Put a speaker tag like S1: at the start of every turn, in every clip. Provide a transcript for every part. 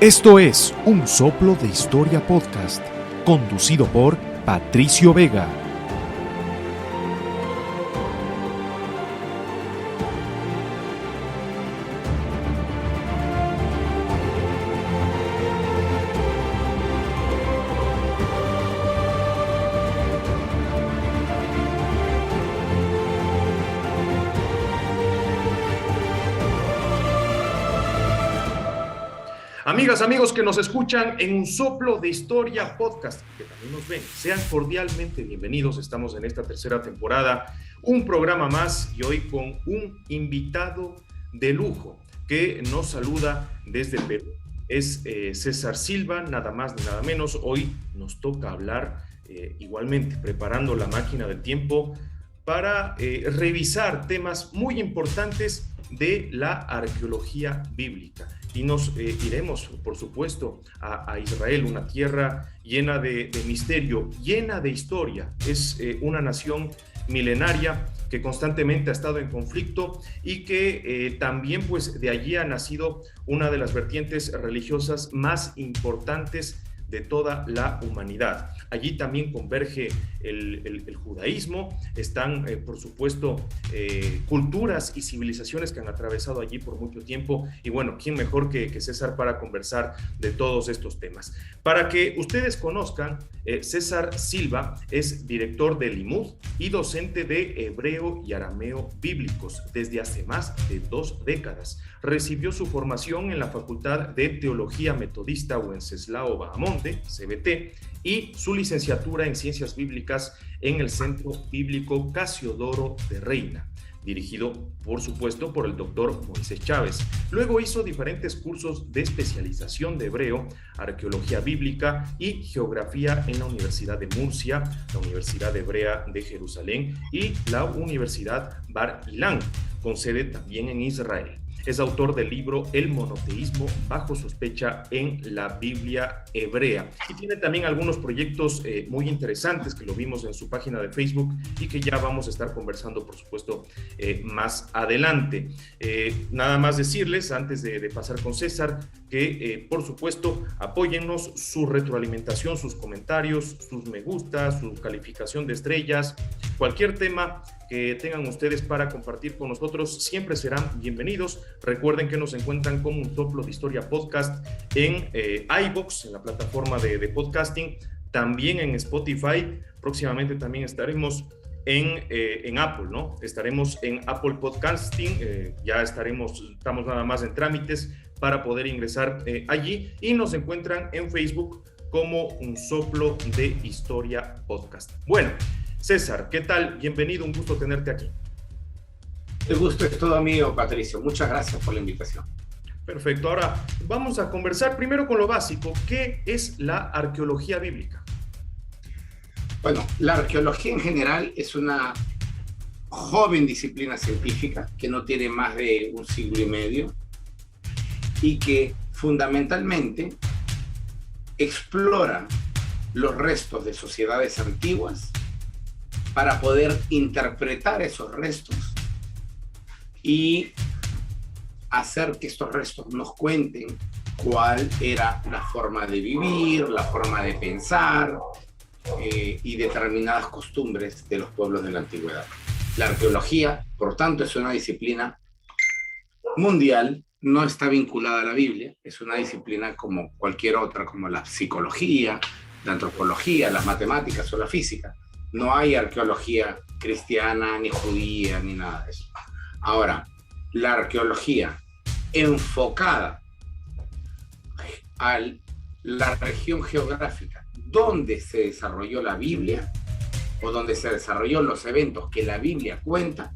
S1: Esto es Un Soplo de Historia Podcast, conducido por Patricio Vega.
S2: Amigas, amigos que nos escuchan en Un Soplo de Historia Podcast, que también nos ven, sean cordialmente bienvenidos. Estamos en esta tercera temporada, un programa más y hoy con un invitado de lujo que nos saluda desde Perú. Es César Silva, nada más ni nada menos. Hoy nos toca hablar igualmente, preparando la máquina del tiempo para revisar temas muy importantes de la arqueología bíblica. Y nos iremos, por supuesto, a Israel, una tierra llena de misterio, llena de historia. Es una nación milenaria que constantemente ha estado en conflicto y que también pues de allí ha nacido una de las vertientes religiosas más importantes de toda la humanidad. Allí también converge el judaísmo, están por supuesto culturas y civilizaciones que han atravesado allí por mucho tiempo y bueno, ¿quién mejor que César para conversar de todos estos temas? Para que ustedes conozcan, César Silva es director de Limud y docente de hebreo y arameo bíblicos desde hace más de 2 décadas. Recibió su formación en la Facultad de Teología Metodista Wenceslao Bahamonde, CBT, y su licenciatura en Ciencias Bíblicas en el Centro Bíblico Casiodoro de Reina, dirigido, por supuesto, por el doctor Moisés Chávez. Luego hizo diferentes cursos de especialización de hebreo, arqueología bíblica y geografía en la Universidad de Murcia, la Universidad Hebrea de Jerusalén y la Universidad Bar Ilan, con sede también en Israel. Es autor del libro El monoteísmo bajo sospecha en la Biblia hebrea. Y tiene también algunos proyectos muy interesantes que lo vimos en su página de Facebook y que ya vamos a estar conversando, por supuesto, más adelante. Nada más decirles, antes de pasar con César, que por supuesto apóyennos, su retroalimentación, sus comentarios, sus me gusta, su calificación de estrellas, cualquier tema que tengan ustedes para compartir con nosotros siempre serán bienvenidos. Recuerden que nos encuentran como Un Soplo de Historia Podcast en iVoox, en la plataforma de podcasting, también en Spotify. Próximamente también estaremos en Apple, ¿no? Estaremos en Apple Podcasting, ya estamos nada más en trámites para poder ingresar allí, y nos encuentran en Facebook como Un Soplo de Historia Podcast. Bueno, César, ¿qué tal? Bienvenido, un gusto tenerte aquí.
S3: El gusto es todo mío, Patricio. Muchas gracias por la invitación.
S2: Perfecto. Ahora vamos a conversar primero con lo básico. ¿Qué es la arqueología bíblica?
S3: Bueno, la arqueología en general es una joven disciplina científica que no tiene más de 1 siglo y medio y que fundamentalmente explora los restos de sociedades antiguas para poder interpretar esos restos y hacer que estos restos nos cuenten cuál era la forma de vivir, la forma de pensar y determinadas costumbres de los pueblos de la antigüedad. La arqueología, por tanto, es una disciplina mundial, no está vinculada a la Biblia, es una disciplina como cualquier otra, como la psicología, la antropología, las matemáticas o la física. No hay arqueología cristiana, ni judía, ni nada de eso. Ahora, la arqueología enfocada a la región geográfica donde se desarrolló la Biblia o donde se desarrolló los eventos que la Biblia cuenta,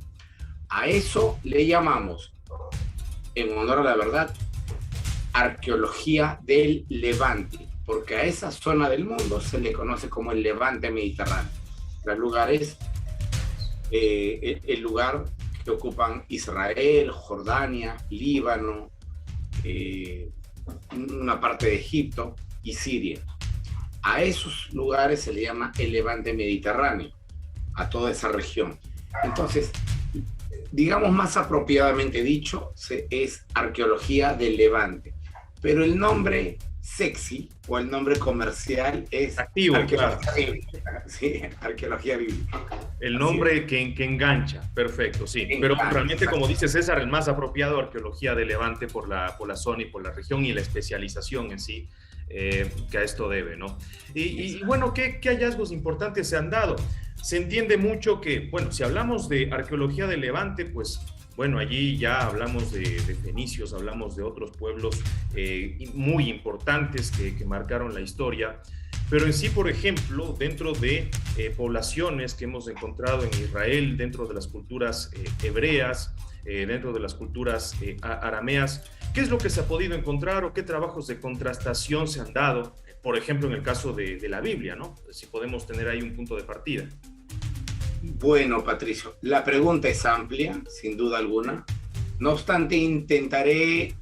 S3: a eso le llamamos, en honor a la verdad, arqueología del Levante, porque a esa zona del mundo se le conoce como el Levante Mediterráneo. Los lugares, el lugar que ocupan Israel, Jordania, Líbano, una parte de Egipto y Siria. A esos lugares se le llama el Levante Mediterráneo, a toda esa región. Entonces, digamos más apropiadamente dicho, es arqueología del Levante. pero el nombre sexy o el nombre comercial es
S2: activo,
S3: arqueología
S2: claro.
S3: bíblica. Sí, arqueología bíblica.
S2: El nombre que engancha, perfecto, sí. Pero
S3: Engancha,
S2: realmente,
S3: exacto.
S2: como dice César, el más apropiado, arqueología de Levante por la zona y por la región y la especialización en sí que a esto debe, ¿no? Y bueno, ¿qué hallazgos importantes se han dado? Se entiende mucho que, bueno, si hablamos de arqueología de Levante, pues bueno, allí ya hablamos de fenicios, hablamos de otros pueblos muy importantes que marcaron la historia, pero en sí, por ejemplo, dentro de poblaciones que hemos encontrado en Israel, dentro de las culturas hebreas, dentro de las culturas arameas, ¿qué es lo que se ha podido encontrar o qué trabajos de contrastación se han dado? Por ejemplo, en el caso de la Biblia, ¿no? Si podemos tener ahí un punto de partida.
S3: Bueno, Patricio, la pregunta es amplia, sin duda alguna. No obstante, intentaré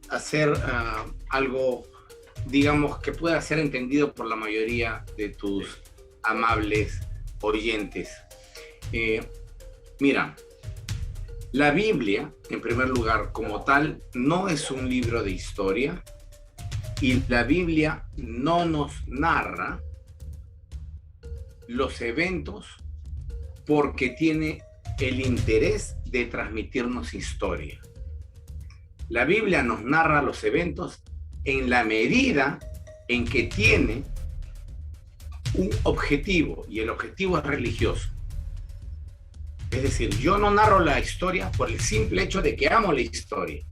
S3: hacer algo, digamos, que pueda ser entendido por la mayoría de tus amables oyentes. Mira, la Biblia, en primer lugar, como tal, no es un libro de historia y la Biblia no nos narra los eventos porque tiene el interés de transmitirnos historia. La Biblia nos narra los eventos en la medida en que tiene un objetivo, y el objetivo es religioso. Es decir, yo no narro la historia por el simple hecho de que amo la historia.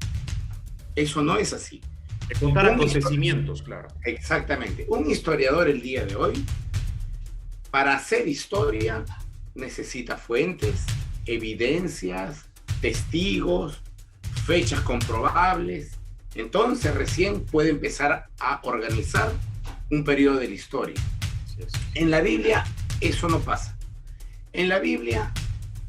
S3: Eso no es así.
S2: De contar acontecimientos, claro.
S3: Exactamente. Un historiador el día de hoy, para hacer historia, necesita fuentes, evidencias, testigos, fechas comprobables. Entonces recién puede empezar a organizar un periodo de la historia.
S2: Sí,
S3: En la Biblia eso no pasa. En la Biblia,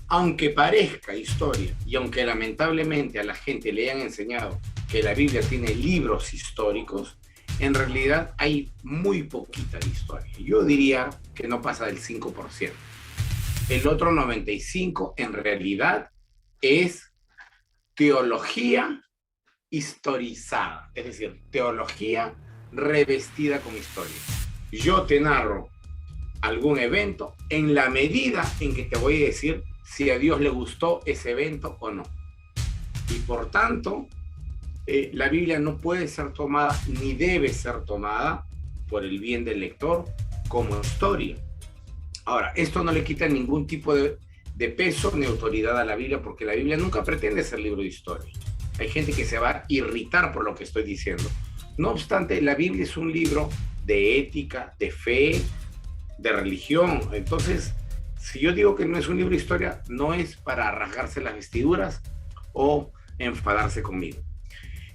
S3: aunque parezca historia y aunque lamentablemente a la gente le hayan enseñado que la Biblia tiene libros históricos, en realidad hay muy poquita de historia. Yo diría que no pasa del 5%. El otro 95% en realidad es teología historizada, es decir, teología revestida con historia. Yo te narro algún evento en la medida en que te voy a decir si a Dios le gustó ese evento o no. Y por tanto, la Biblia no puede ser tomada ni debe ser tomada por el bien del lector como historia. Ahora, esto no le quita ningún tipo de peso ni autoridad a la Biblia, porque la Biblia nunca pretende ser libro de historia. Hay gente que se va a irritar por lo que estoy diciendo. No obstante, la Biblia es un libro de ética, de fe, de religión. Entonces, si yo digo que no es un libro de historia, no es para rasgarse las vestiduras o enfadarse conmigo.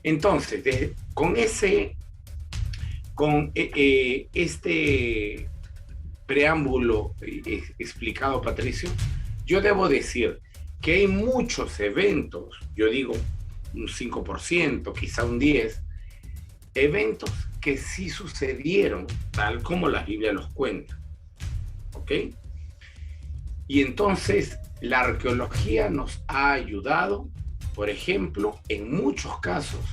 S3: Entonces, con este preámbulo explicado, Patricio, yo debo decir que hay muchos eventos, yo digo un 5%, quizá un 10%, eventos que sí sucedieron tal como la Biblia los cuenta. ¿Ok? Y entonces la arqueología nos ha ayudado, por ejemplo, en muchos casos,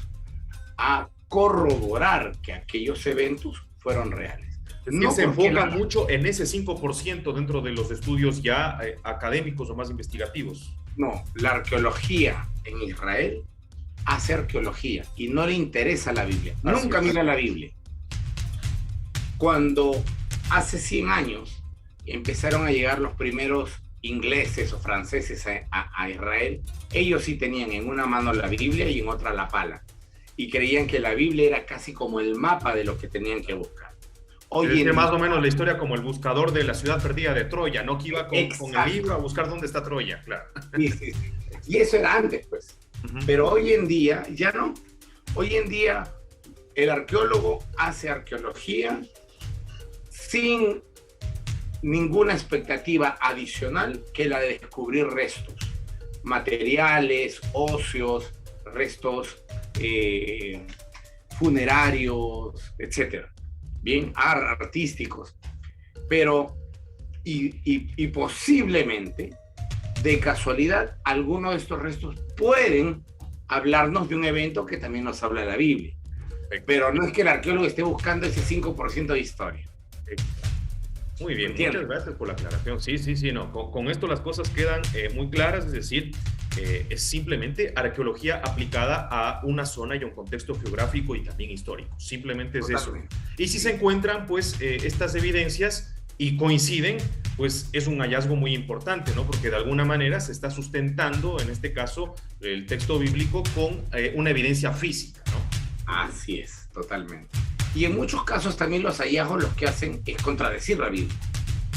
S3: a corroborar que aquellos eventos fueron reales.
S2: Es que se enfoca mucho en ese 5% dentro de los estudios ya académicos o más investigativos.
S3: No, la arqueología en Israel hace arqueología y no le interesa la Biblia. Nunca mira la Biblia. Cuando hace 100 años empezaron a llegar los primeros ingleses o franceses a Israel, ellos sí tenían en una mano la Biblia y en otra la pala. Y creían que la Biblia era casi como el mapa de lo que tenían que buscar.
S2: Hoy más o menos la historia como el buscador de la ciudad perdida de Troya, ¿no? Que iba con el libro a buscar dónde está Troya, claro.
S3: Sí, sí, sí. Y eso era antes, pues. Pero hoy en día, ya no. Hoy en día, el arqueólogo hace arqueología sin ninguna expectativa adicional que la de descubrir restos materiales, óseos, restos funerarios, etcétera. Bien, artísticos, pero y posiblemente, de casualidad, algunos de estos restos pueden hablarnos de un evento que también nos habla la Biblia. Pero no es que el arqueólogo esté buscando ese 5% de historia.
S2: Muy bien,
S3: ¿Entiendes?
S2: muchas gracias por la aclaración. Sí, no. Con esto las cosas quedan muy claras, es decir, es simplemente arqueología aplicada a una zona y a un contexto geográfico y también histórico. Simplemente es
S3: Totalmente.
S2: eso. Y si se encuentran, pues, estas evidencias y coinciden, pues es un hallazgo muy importante, ¿no? Porque de alguna manera se está sustentando, en este caso, el texto bíblico con una evidencia física, ¿no?
S3: Así es, totalmente. Y en muchos casos también los hallazgos lo que hacen es contradecir la Biblia.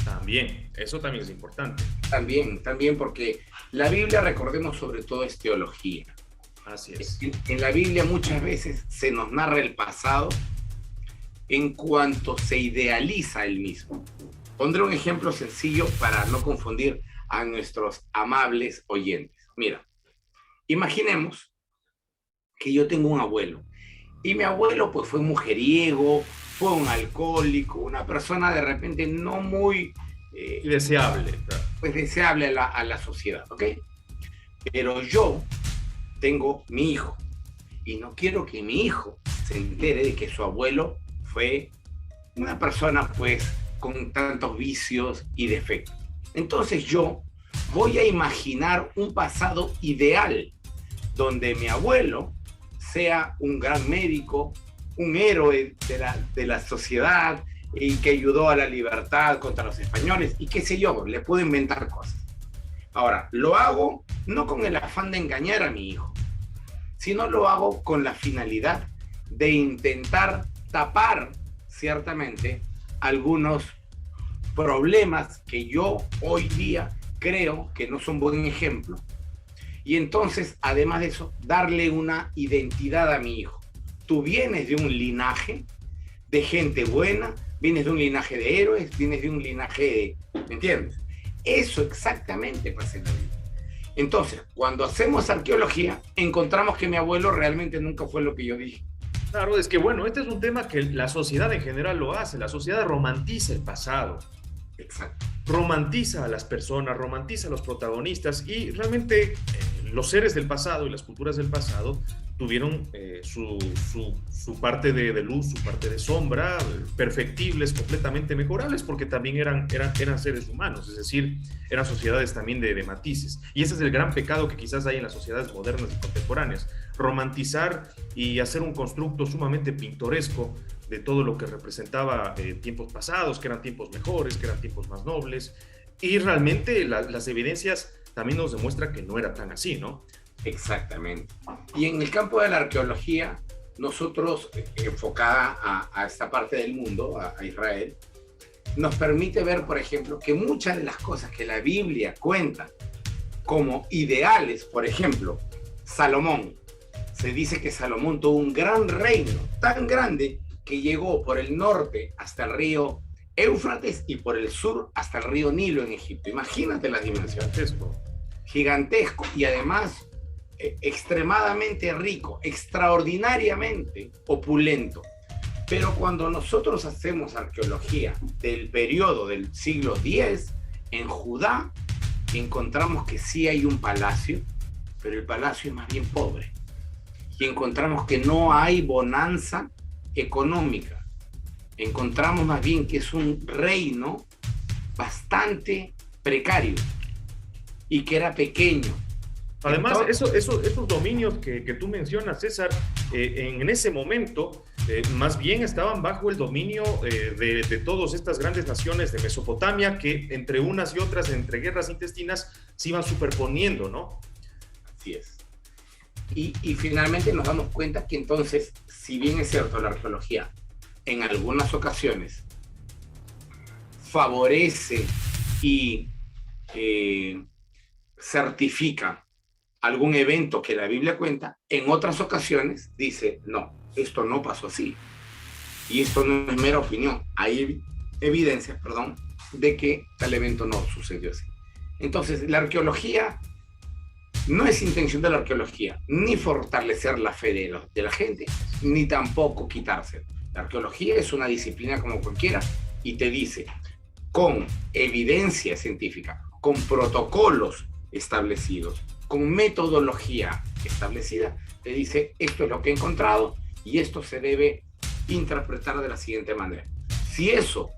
S2: También, eso también es importante.
S3: También porque la Biblia, recordemos, sobre todo es teología.
S2: Así es.
S3: En la Biblia muchas veces se nos narra el pasado en cuanto se idealiza el mismo. Pondré un ejemplo sencillo para no confundir a nuestros amables oyentes. Mira, imaginemos que yo tengo un abuelo y mi abuelo pues fue mujeriego, fue un alcohólico, una persona de repente no muy
S2: deseable, claro.
S3: Pues deseable a la sociedad, ¿ok? Pero yo tengo mi hijo y no quiero que mi hijo se entere de que su abuelo fue una persona pues con tantos vicios y defectos. Entonces yo voy a imaginar un pasado ideal donde mi abuelo sea un gran médico, un héroe de la sociedad y que ayudó a la libertad contra los españoles y qué sé yo, le puedo inventar cosas. Ahora, lo hago no con el afán de engañar a mi hijo, sino lo hago con la finalidad de intentar tapar ciertamente algunos problemas que yo hoy día creo que no son buen ejemplo. Y entonces, además de eso, darle una identidad a mi hijo. Tú vienes de un linaje de gente buena, vienes de un linaje de héroes, vienes de un linaje de... ¿Me entiendes? Eso exactamente pasa en la vida. Entonces, cuando hacemos arqueología, encontramos que mi abuelo realmente nunca fue lo que yo dije.
S2: Claro, es que bueno, este es un tema que la sociedad en general lo hace. La sociedad romantiza el pasado.
S3: Exacto.
S2: Romantiza a las personas, romantiza a los protagonistas y realmente los seres del pasado y las culturas del pasado tuvieron su parte de luz, su parte de sombra, perfectibles, completamente mejorables, porque también eran seres humanos, es decir, eran sociedades también de matices. Y ese es el gran pecado que quizás hay en las sociedades modernas y contemporáneas, romantizar y hacer un constructo sumamente pintoresco de todo lo que representaba tiempos pasados, que eran tiempos mejores, que eran tiempos más nobles, y realmente las evidencias también nos demuestran que no era tan así, ¿no?
S3: Exactamente. Y en el campo de la arqueología, nosotros, enfocada a esta parte del mundo, a Israel, nos permite ver, por ejemplo, que muchas de las cosas que la Biblia cuenta como ideales, por ejemplo, Salomón, se dice que Salomón tuvo un gran reino, tan grande que llegó por el norte hasta el río Éufrates y por el sur hasta el río Nilo en Egipto. Imagínate las dimensiones. Gigantesco y además extremadamente rico, extraordinariamente opulento. Pero cuando nosotros hacemos arqueología del periodo del siglo X en Judá, encontramos que sí hay un palacio, pero el palacio es más bien pobre. Y encontramos que no hay bonanza económica. Encontramos más bien que es un reino bastante precario y que era pequeño.
S2: Además, esos dominios que tú mencionas, César, en ese momento más bien estaban bajo el dominio de todas estas grandes naciones de Mesopotamia que entre unas y otras, entre guerras intestinas, se iban superponiendo, ¿no?
S3: Así es. Y finalmente nos damos cuenta que entonces, si bien es cierto, la arqueología en algunas ocasiones favorece y certifica algún evento que la Biblia cuenta, en otras ocasiones dice, no, esto no pasó así. Y esto no es mera opinión. Hay evidencias, de que tal evento no sucedió así. Entonces, la arqueología no es intención de la arqueología ni fortalecer la fe de la gente, ni tampoco quitársela. La arqueología es una disciplina como cualquiera y te dice, con evidencia científica, con protocolos establecidos, con metodología establecida, te dice esto es lo que he encontrado y esto se debe interpretar de la siguiente manera. Si eso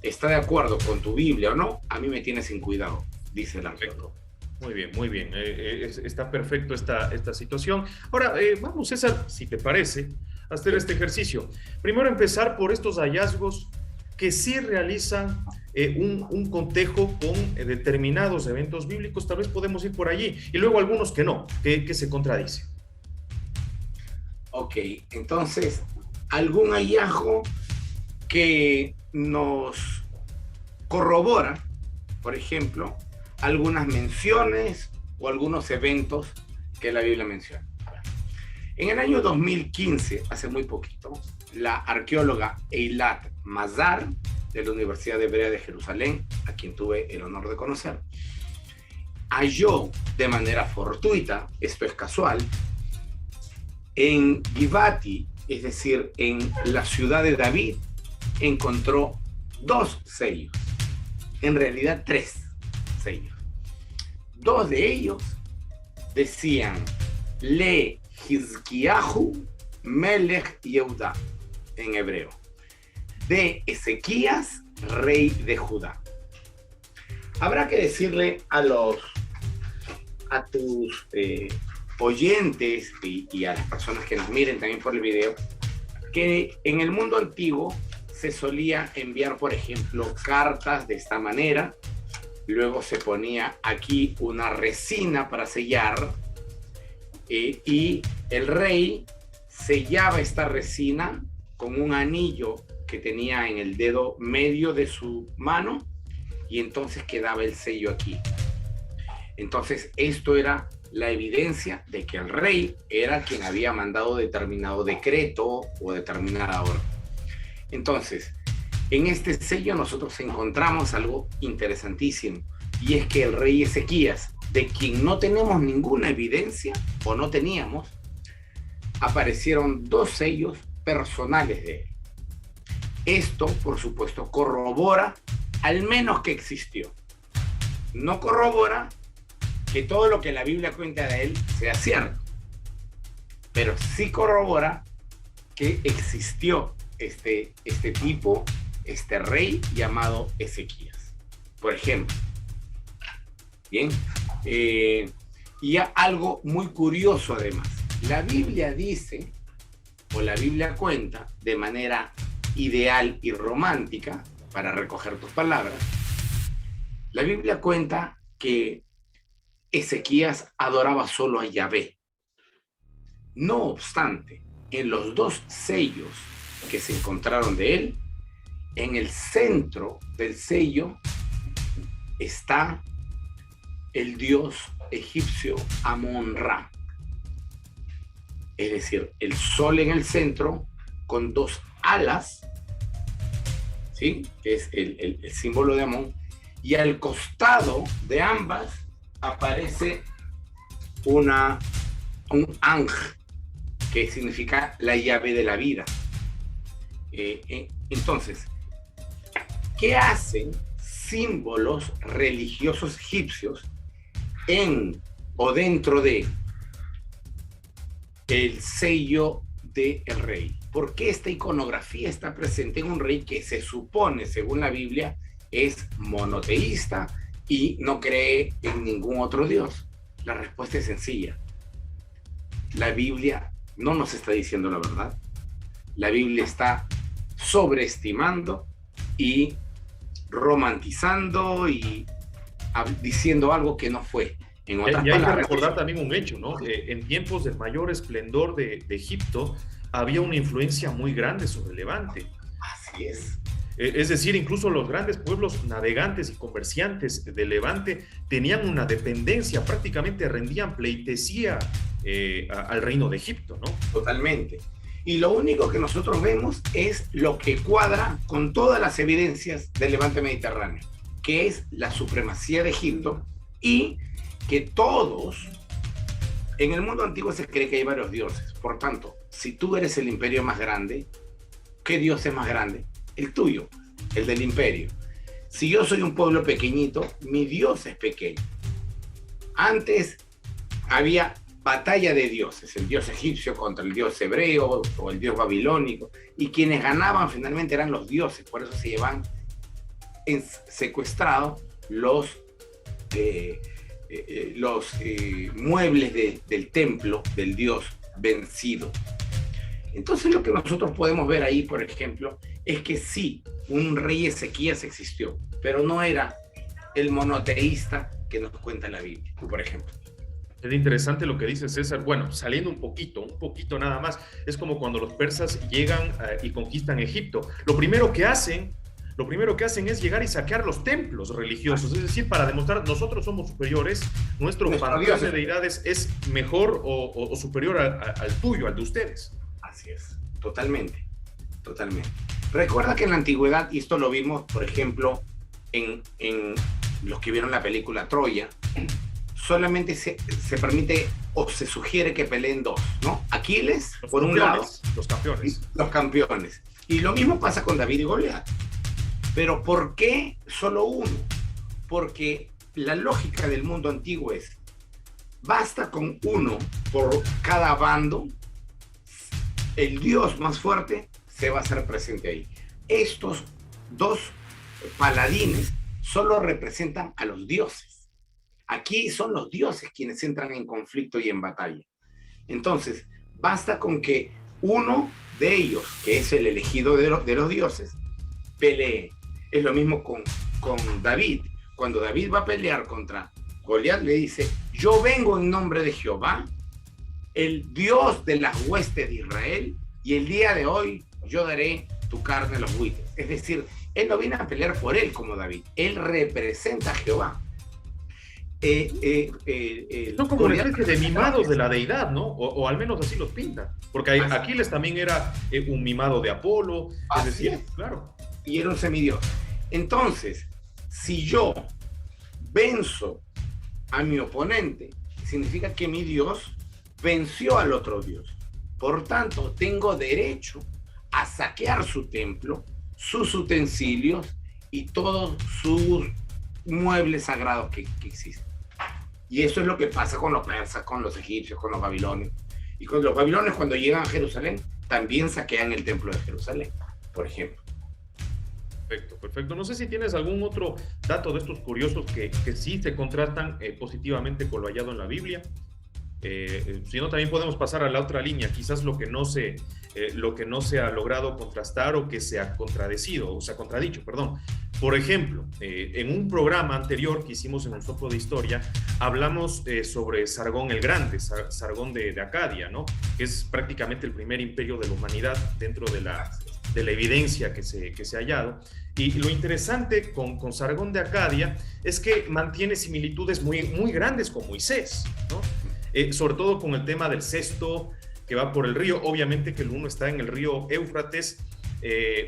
S3: está de acuerdo con tu Biblia o no, a mí me tiene sin cuidado, dice el arqueólogo.
S2: Muy bien, muy bien. Está perfecto esta situación. Ahora, vamos, César, si te parece, a hacer este ejercicio. Primero empezar por estos hallazgos que sí realizan un cotejo con determinados eventos bíblicos. Tal vez podemos ir por allí. Y luego algunos que no, que se contradicen.
S3: Ok, entonces, algún hallazgo que nos corrobora, por ejemplo, algunas menciones o algunos eventos que la Biblia menciona. En el año 2015, hace muy poquito, la arqueóloga Eilat Mazar, de la Universidad Hebrea de Jerusalén, a quien tuve el honor de conocer, halló de manera fortuita, esto es casual, en Givati, es decir, en la ciudad de David, encontró 2 sellos, en realidad 3 sellos. 2 de ellos decían Le Hizkiyahu Melech Yehuda en hebreo, de Ezequías, rey de Judá. Habrá que decirle a tus oyentes y a las personas que nos miren también por el video que en el mundo antiguo se solía enviar, por ejemplo, cartas de esta manera. Luego se ponía aquí una resina para sellar y el rey sellaba esta resina con un anillo que tenía en el dedo medio de su mano y entonces quedaba el sello aquí. Entonces esto era la evidencia de que el rey era quien había mandado determinado decreto o determinada orden. Entonces, en este sello nosotros encontramos algo interesantísimo, y es que el rey Ezequías, de quien no tenemos ninguna evidencia, o no teníamos, aparecieron 2 sellos personales de él. Esto, por supuesto, corrobora al menos que existió. No corrobora que todo lo que la Biblia cuenta de él sea cierto, pero sí corrobora que existió este tipo, este rey llamado Ezequías, por ejemplo. Bien, y algo muy curioso además, la Biblia dice, o la Biblia cuenta de manera ideal y romántica, para recoger tus palabras, la Biblia cuenta que Ezequías adoraba solo a Yahvé. No obstante, en los 2 sellos que se encontraron de él, en el centro del sello está el dios egipcio Amon-Ra. Es decir, el sol en el centro con 2 alas, ¿sí? Que es el símbolo de Amón, y al costado de ambas aparece un Anj, que significa la llave de la vida. Entonces, ¿qué hacen símbolos religiosos egipcios en o dentro de el sello del rey? ¿Por qué esta iconografía está presente en un rey que se supone, según la Biblia, es monoteísta y no cree en ningún otro dios? La respuesta es sencilla. La Biblia no nos está diciendo la verdad. La Biblia está sobreestimando y romantizando y diciendo algo que no fue. En otras
S2: y hay
S3: palabras,
S2: que recordar también un hecho, ¿no? En tiempos del mayor esplendor de Egipto había una influencia muy grande sobre Levante.
S3: Así es.
S2: Es decir, incluso los grandes pueblos navegantes y comerciantes de Levante tenían una dependencia, prácticamente rendían pleitesía al reino de Egipto, ¿no?
S3: Totalmente. Y lo único que nosotros vemos es lo que cuadra con todas las evidencias del Levante Mediterráneo, que es la supremacía de Egipto y que todos, en el mundo antiguo se cree que hay varios dioses. Por tanto, si tú eres el imperio más grande, ¿qué dios es más grande? El tuyo, el del imperio. Si yo soy un pueblo pequeñito, mi dios es pequeño. Antes había batalla de dioses, el dios egipcio contra el dios hebreo o el dios babilónico, y quienes ganaban finalmente eran los dioses, por eso se llevan secuestrados los muebles del templo del dios vencido. Entonces lo que nosotros podemos ver ahí, por ejemplo, es que sí, un rey Ezequías existió, pero no era el monoteísta que nos cuenta la Biblia, por ejemplo.
S2: Es interesante lo que dice César. Bueno, saliendo un poquito nada más, es como cuando los persas llegan y conquistan Egipto. Lo primero que hacen es llegar y saquear los templos religiosos, es decir, para demostrar nosotros somos superiores, nuestro panteón de deidades es mejor o superior al tuyo, al de ustedes.
S3: Así es, totalmente. Recuerda que en la antigüedad, y esto lo vimos, por ejemplo, en los que vieron la película Troya, solamente se permite o se sugiere que peleen dos, ¿no? Aquiles, por un lado, los campeones. Y lo mismo pasa con David y Goliat. Pero ¿por qué solo uno? Porque la lógica del mundo antiguo es, basta con uno por cada bando, el dios más fuerte se va a hacer presente ahí. Estos dos paladines solo representan a los dioses. Aquí son los dioses quienes entran en conflicto y en batalla. Entonces, basta con que uno de ellos, que es el elegido de los dioses, pelee. Es lo mismo con David. Cuando David va a pelear contra Goliat, le dice, yo vengo en nombre de Jehová, el Dios de las huestes de Israel, y el día de hoy yo daré tu carne a los buitres. Es decir, él no viene a pelear por él como David, él representa a Jehová.
S2: Son como una especie de mimados de la deidad, ¿no? O al menos así los pintan. Porque Aquiles también era un mimado de Apolo, es decir, claro.
S3: Y era un semidios. Entonces, si yo venzo a mi oponente, significa que mi Dios venció al otro Dios. Por tanto, tengo derecho a saquear su templo, sus utensilios y todos sus muebles sagrados que existen. Y eso es lo que pasa con los persas, con los egipcios, con los babilonios. Y con los babilonios, cuando llegan a Jerusalén, también saquean el templo de Jerusalén, por ejemplo.
S2: Perfecto. No sé si tienes algún otro dato de estos curiosos que sí se contrastan positivamente con lo hallado en la Biblia. Si no, también podemos pasar a la otra línea, quizás lo que no se ha logrado contrastar o que se ha contradicho. Por ejemplo, en un programa anterior que hicimos en Un Soplo de Historia, hablamos sobre Sargón el Grande, Sargón de Acadia, ¿no? Que es prácticamente el primer imperio de la humanidad dentro de la evidencia que se ha hallado. Y lo interesante con Sargón de Acadia es que mantiene similitudes muy, muy grandes con Moisés, ¿no? Sobre todo con el tema del cesto que va por el río. Obviamente que el uno está en el río Éufrates,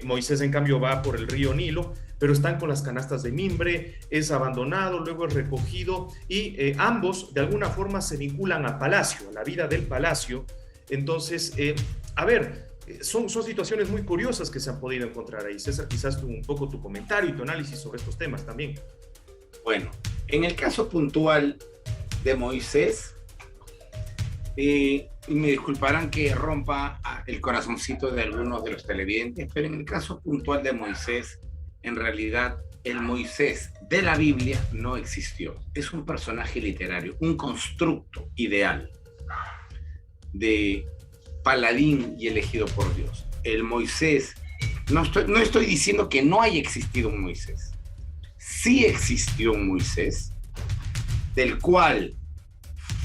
S2: Moisés en cambio va por el río Nilo, pero están con las canastas de mimbre, es abandonado, luego es recogido y ambos de alguna forma se vinculan a palacio, a la vida del palacio. Entonces, son situaciones muy curiosas que se han podido encontrar ahí. César, quizás un poco tu comentario y tu análisis sobre estos temas también.
S3: Bueno, en el caso puntual de Moisés, y me disculparán que rompa el corazoncito de algunos de los televidentes, pero en el caso puntual de Moisés, en realidad el Moisés de la Biblia no existió. Es un personaje literario, un constructo ideal de paladín y elegido por Dios. El Moisés, no estoy diciendo que no haya existido un Moisés. Sí existió un Moisés, del cual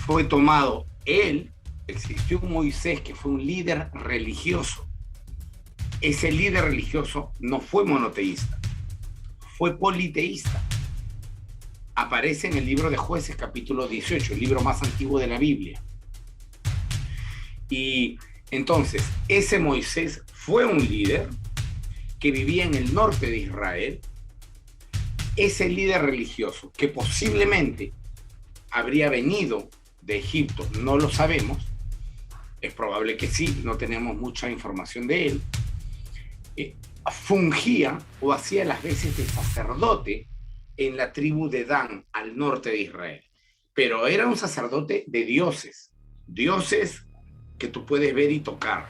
S3: fue tomado él. Existió un Moisés que fue un líder religioso. Ese líder religioso no fue monoteísta, fue politeísta. Aparece en el libro de Jueces, capítulo 18, el libro más antiguo de la Biblia. Y entonces, ese Moisés fue un líder que vivía en el norte de Israel. Ese líder religioso, que posiblemente habría venido de Egipto, no lo sabemos, es probable que sí, no tenemos mucha información de él, fungía o hacía las veces de sacerdote en la tribu de Dan, al norte de Israel. pero era un sacerdote de dioses, dioses que tú puedes ver y tocar.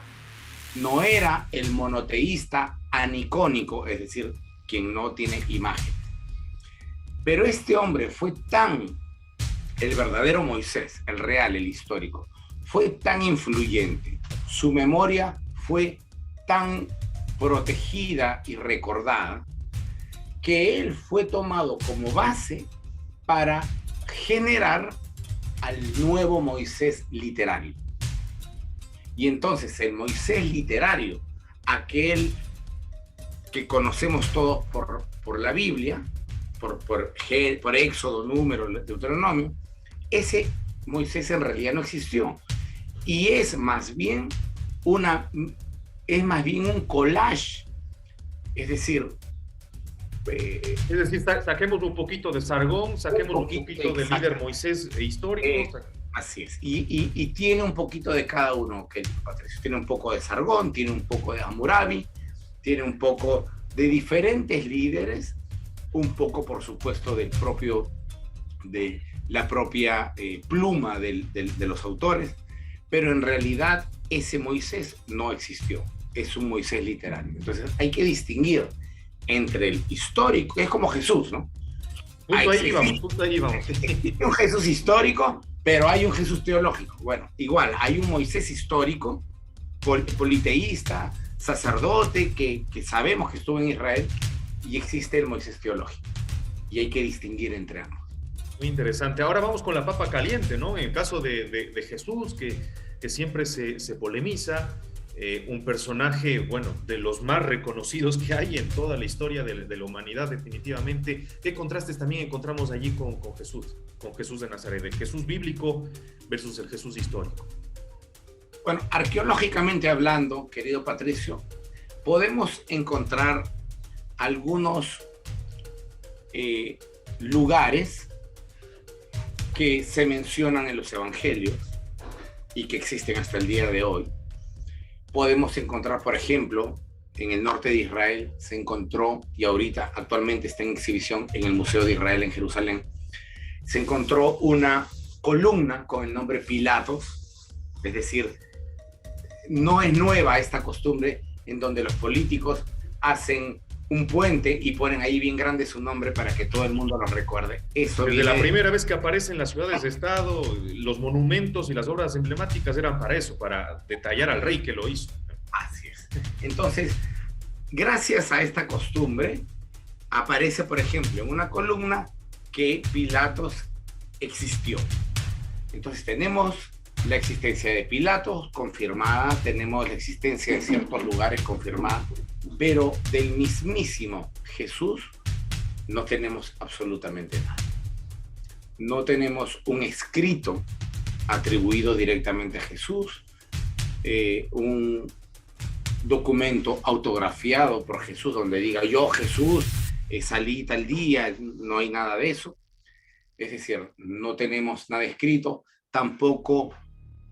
S3: No era el monoteísta anicónico, es decir, quien no tiene imagen. Pero este hombre fue tan, el verdadero Moisés, el real, el histórico, fue tan influyente, su memoria fue tan protegida y recordada, que él fue tomado como base para generar al nuevo Moisés literario. Y entonces el Moisés literario, aquel que conocemos todos por la Biblia, por Éxodo, Número, Deuteronomio, ese Moisés en realidad no existió. Y es más bien un collage. Es decir,
S2: saquemos un poquito de Sargón, saquemos un poquito del líder Moisés histórico.
S3: Así es. Y tiene un poquito de cada uno, querido Patricio. Tiene un poco de Sargón, tiene un poco de Hammurabi, tiene un poco de diferentes líderes, un poco, por supuesto, de la propia pluma de los autores, pero en realidad ese Moisés no existió. Es un Moisés literario. Entonces hay que distinguir entre el histórico, es como Jesús, ¿no?
S2: Justo ahí vamos.
S3: Hay un Jesús histórico, pero hay un Jesús teológico. Bueno, igual, hay un Moisés histórico, politeísta, sacerdote, que sabemos que estuvo en Israel, y existe el Moisés teológico. Y hay que distinguir entre ambos.
S2: Muy interesante. Ahora vamos con la papa caliente, ¿no? En el caso de Jesús, que siempre se polemiza, un personaje, bueno, de los más reconocidos que hay en toda la historia de la humanidad, definitivamente. ¿Qué contrastes también encontramos allí con Jesús de Nazaret? El Jesús bíblico versus el Jesús histórico.
S3: Bueno, arqueológicamente hablando, querido Patricio, podemos encontrar algunos lugares que se mencionan en los evangelios y que existen hasta el día de hoy. Podemos encontrar, por ejemplo, en el norte de Israel se encontró, y ahorita actualmente está en exhibición en el Museo de Israel en Jerusalén, se encontró una columna con el nombre Pilatos, es decir, no es nueva esta costumbre en donde los políticos hacen un puente y ponen ahí bien grande su nombre para que todo el mundo lo recuerde.
S2: Desde la primera vez que aparece en las ciudades de Estado, los monumentos y las obras emblemáticas eran para eso, para detallar al rey que lo hizo.
S3: Así es. Entonces, gracias a esta costumbre, aparece, por ejemplo, en una columna que Pilatos existió. Entonces tenemos la existencia de Pilatos confirmada, tenemos la existencia de ciertos lugares confirmada, pero del mismísimo Jesús no tenemos absolutamente nada. No tenemos un escrito atribuido directamente a Jesús, un documento autografiado por Jesús donde diga yo Jesús salí tal día, no hay nada de eso. Es decir, no tenemos nada escrito, tampoco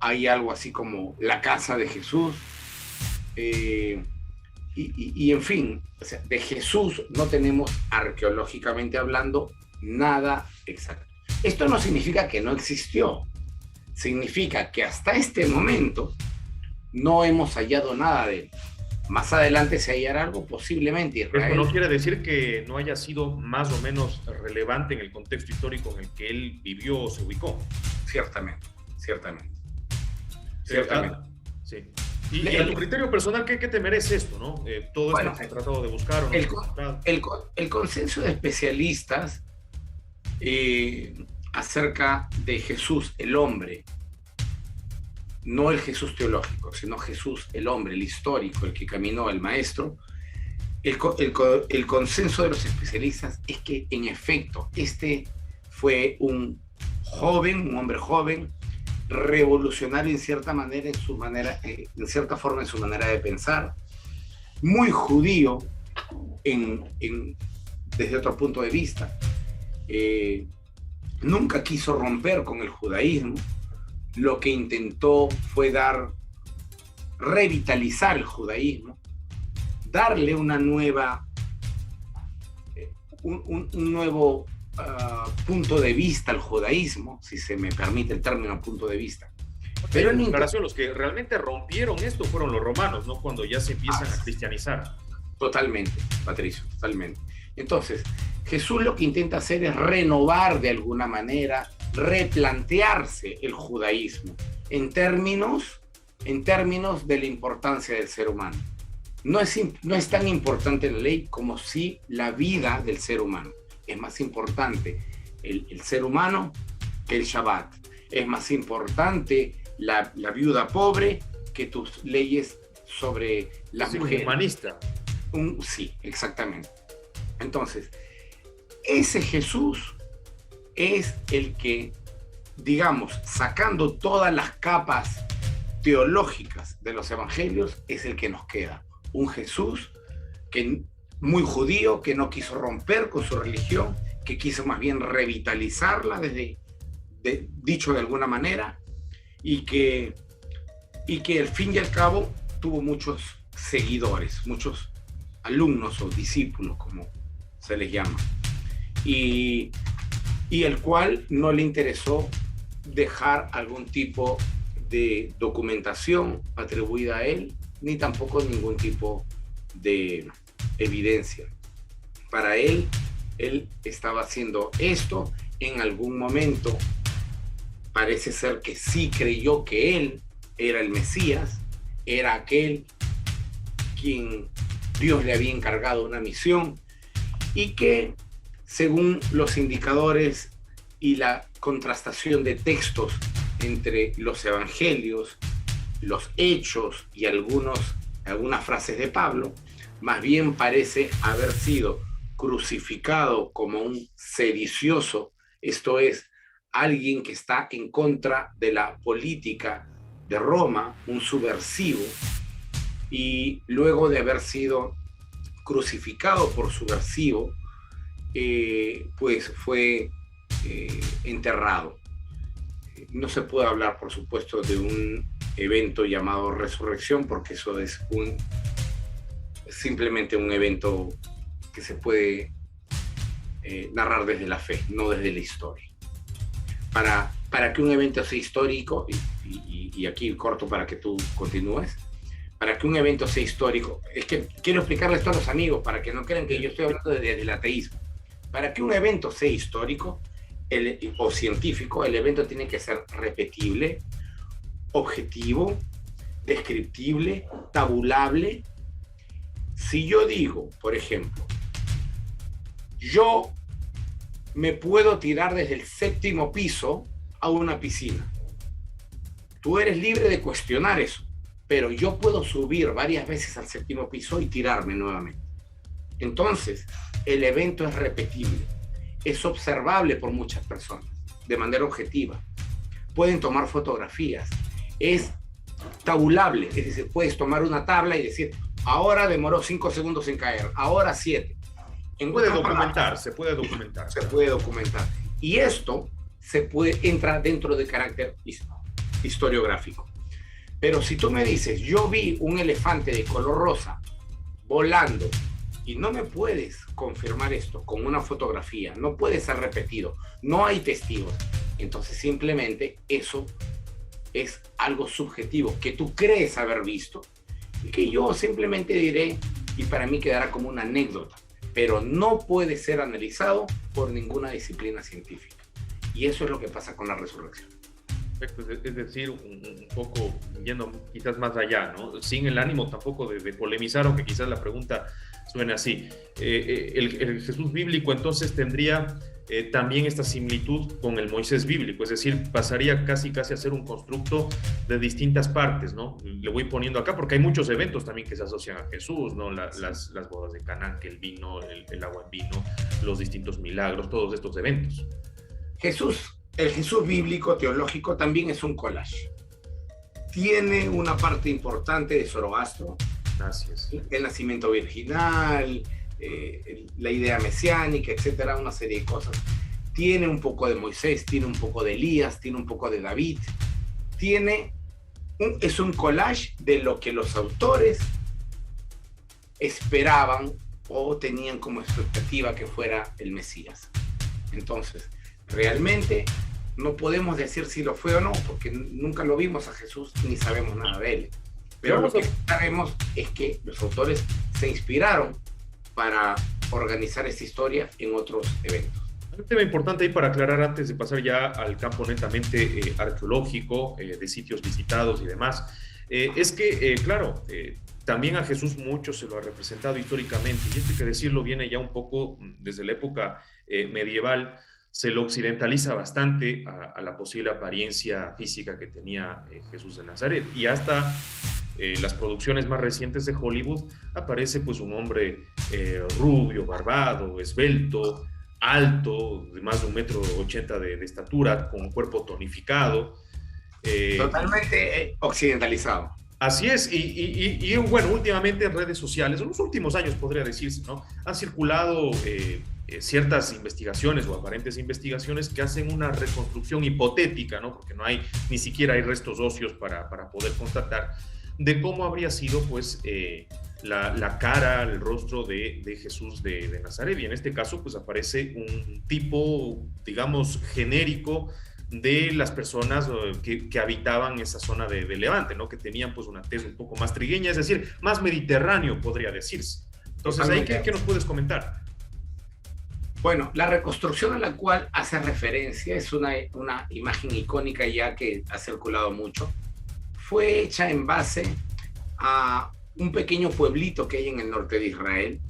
S3: hay algo así como la casa de Jesús. Y en fin, o sea, de Jesús no tenemos arqueológicamente hablando nada exacto. Esto no significa que no existió, significa que hasta este momento no hemos hallado nada de él. Más adelante se hallará algo, posiblemente Israel.
S2: Esto no quiere decir que no haya sido más o menos relevante en el contexto histórico en el que él vivió o se ubicó.
S3: Ciertamente.
S2: Sí. Y a tu criterio personal, ¿qué te merece esto, no? Todo esto que se ha tratado de buscar. ¿O no?
S3: El consenso de especialistas acerca de Jesús, el hombre, no el Jesús teológico, sino Jesús, el hombre, el histórico, el que caminó, el maestro, el consenso de los especialistas es que, en efecto, este fue un hombre joven, revolucionario en cierta manera, en cierta forma en su manera de pensar, muy judío desde otro punto de vista. Nunca quiso romper con el judaísmo. Lo que intentó fue revitalizar el judaísmo, darle una nueva, un nuevo punto de vista el judaísmo, si se me permite el término punto de vista.
S2: Pero en comparación, los que realmente rompieron esto fueron los romanos, ¿no? Cuando ya se empiezan a cristianizar.
S3: Totalmente, Patricio, totalmente. Entonces, Jesús lo que intenta hacer es renovar de alguna manera, replantearse el judaísmo en términos de la importancia del ser humano. No es tan importante la ley como si la vida del ser humano. Es más importante el ser humano que el Shabbat. Es más importante la viuda pobre que tus leyes sobre las mujeres.
S2: Humanista.
S3: Sí, exactamente. Entonces, ese Jesús es el que, digamos, sacando todas las capas teológicas de los evangelios, es el que nos queda. Un Jesús que muy judío, que no quiso romper con su religión, que quiso más bien revitalizarla, dicho de alguna manera, y que al fin y al cabo tuvo muchos seguidores, muchos alumnos o discípulos, como se les llama, y el cual no le interesó dejar algún tipo de documentación atribuida a él, ni tampoco ningún tipo de evidencia. Para él estaba haciendo esto en algún momento. Parece ser que sí creyó que él era el Mesías, era aquel quien Dios le había encargado una misión, y que, según los indicadores y la contrastación de textos entre los evangelios, los hechos y algunas frases de Pablo, más bien parece haber sido crucificado como un sedicioso, esto es, alguien que está en contra de la política de Roma, un subversivo, y luego de haber sido crucificado por subversivo, pues fue enterrado. No se puede hablar, por supuesto, de un evento llamado resurrección, porque eso es simplemente un evento que se puede narrar desde la fe, no desde la historia. Para que un evento sea histórico, y aquí corto para que tú continúes, para que un evento sea histórico, es que quiero explicarles esto a los amigos para que no crean que yo estoy hablando desde el ateísmo. Para que un evento sea histórico o científico, el evento tiene que ser repetible, objetivo, descriptible, tabulable. Si yo digo, por ejemplo, yo me puedo tirar desde el 7º piso a una piscina, tú eres libre de cuestionar eso, pero yo puedo subir varias veces al 7º piso y tirarme nuevamente. Entonces, el evento es repetible, es observable por muchas personas de manera objetiva, pueden tomar fotografías, es tabulable, es decir, puedes tomar una tabla y decir, ahora demoró 5 segundos en caer, ahora 7.
S2: Se puede documentar. Se puede
S3: documentar. Y esto entra dentro de carácter historiográfico. Pero si tú me dices, yo vi un elefante de color rosa volando, y no me puedes confirmar esto con una fotografía, no puede ser repetido, no hay testigos, entonces simplemente eso es algo subjetivo que tú crees haber visto y que yo simplemente diré, y para mí quedará como una anécdota, pero no puede ser analizado por ninguna disciplina científica. Y eso es lo que pasa con la resurrección.
S2: Es decir, un poco yendo quizás más allá, ¿no? Sin el ánimo tampoco de polemizar, aunque quizás la pregunta suene así. El Jesús bíblico entonces tendría también esta similitud con el Moisés bíblico, es decir, pasaría casi a ser un constructo de distintas partes, ¿no? Le voy poniendo acá porque hay muchos eventos también que se asocian a Jesús, ¿no? Las bodas de Canaán, que el vino, el agua en vino, los distintos milagros, todos estos eventos.
S3: El Jesús bíblico teológico también es un collage. Tiene una parte importante de Zoroastro, el nacimiento virginal, la idea mesiánica, etcétera, una serie de cosas. Tiene un poco de Moisés, tiene un poco de Elías, tiene un poco de David. Es un collage de lo que los autores esperaban o tenían como expectativa que fuera el Mesías. Entonces, realmente no podemos decir si lo fue o no, porque nunca lo vimos a Jesús ni sabemos nada de él. Pero lo que sabemos es que los autores se inspiraron para organizar esta historia en otros eventos.
S2: Un tema importante ahí para aclarar antes de pasar ya al campo netamente arqueológico, de sitios visitados y demás, es que, claro, también a Jesús mucho se lo ha representado históricamente, y esto hay que decirlo, viene ya un poco desde la época medieval, se lo occidentaliza bastante a la posible apariencia física que tenía Jesús de Nazaret, y hasta las producciones más recientes de Hollywood aparece pues un hombre rubio, barbado, esbelto, alto, de más de 1,80 m de estatura, con un cuerpo tonificado.
S3: Totalmente occidentalizado.
S2: Así es, y bueno, últimamente en redes sociales, en los últimos años podría decirse, ¿no? Han circulado ciertas investigaciones o aparentes investigaciones que hacen una reconstrucción hipotética, ¿no? Porque no hay, ni siquiera hay restos óseos para poder constatar de cómo habría sido, pues, la cara, el rostro de Jesús de Nazaret. Y en este caso, pues, aparece un tipo, digamos, genérico de las personas que habitaban esa zona de Levante, ¿no? Que tenían, pues, una tez un poco más trigueña, es decir, más mediterráneo, podría decirse. Entonces, ahí, ¿qué nos puedes comentar?
S3: Bueno, la reconstrucción a la cual hace referencia es una imagen icónica ya que ha circulado mucho. Fue hecha en base a un pequeño pueblito que hay en el norte de Israel,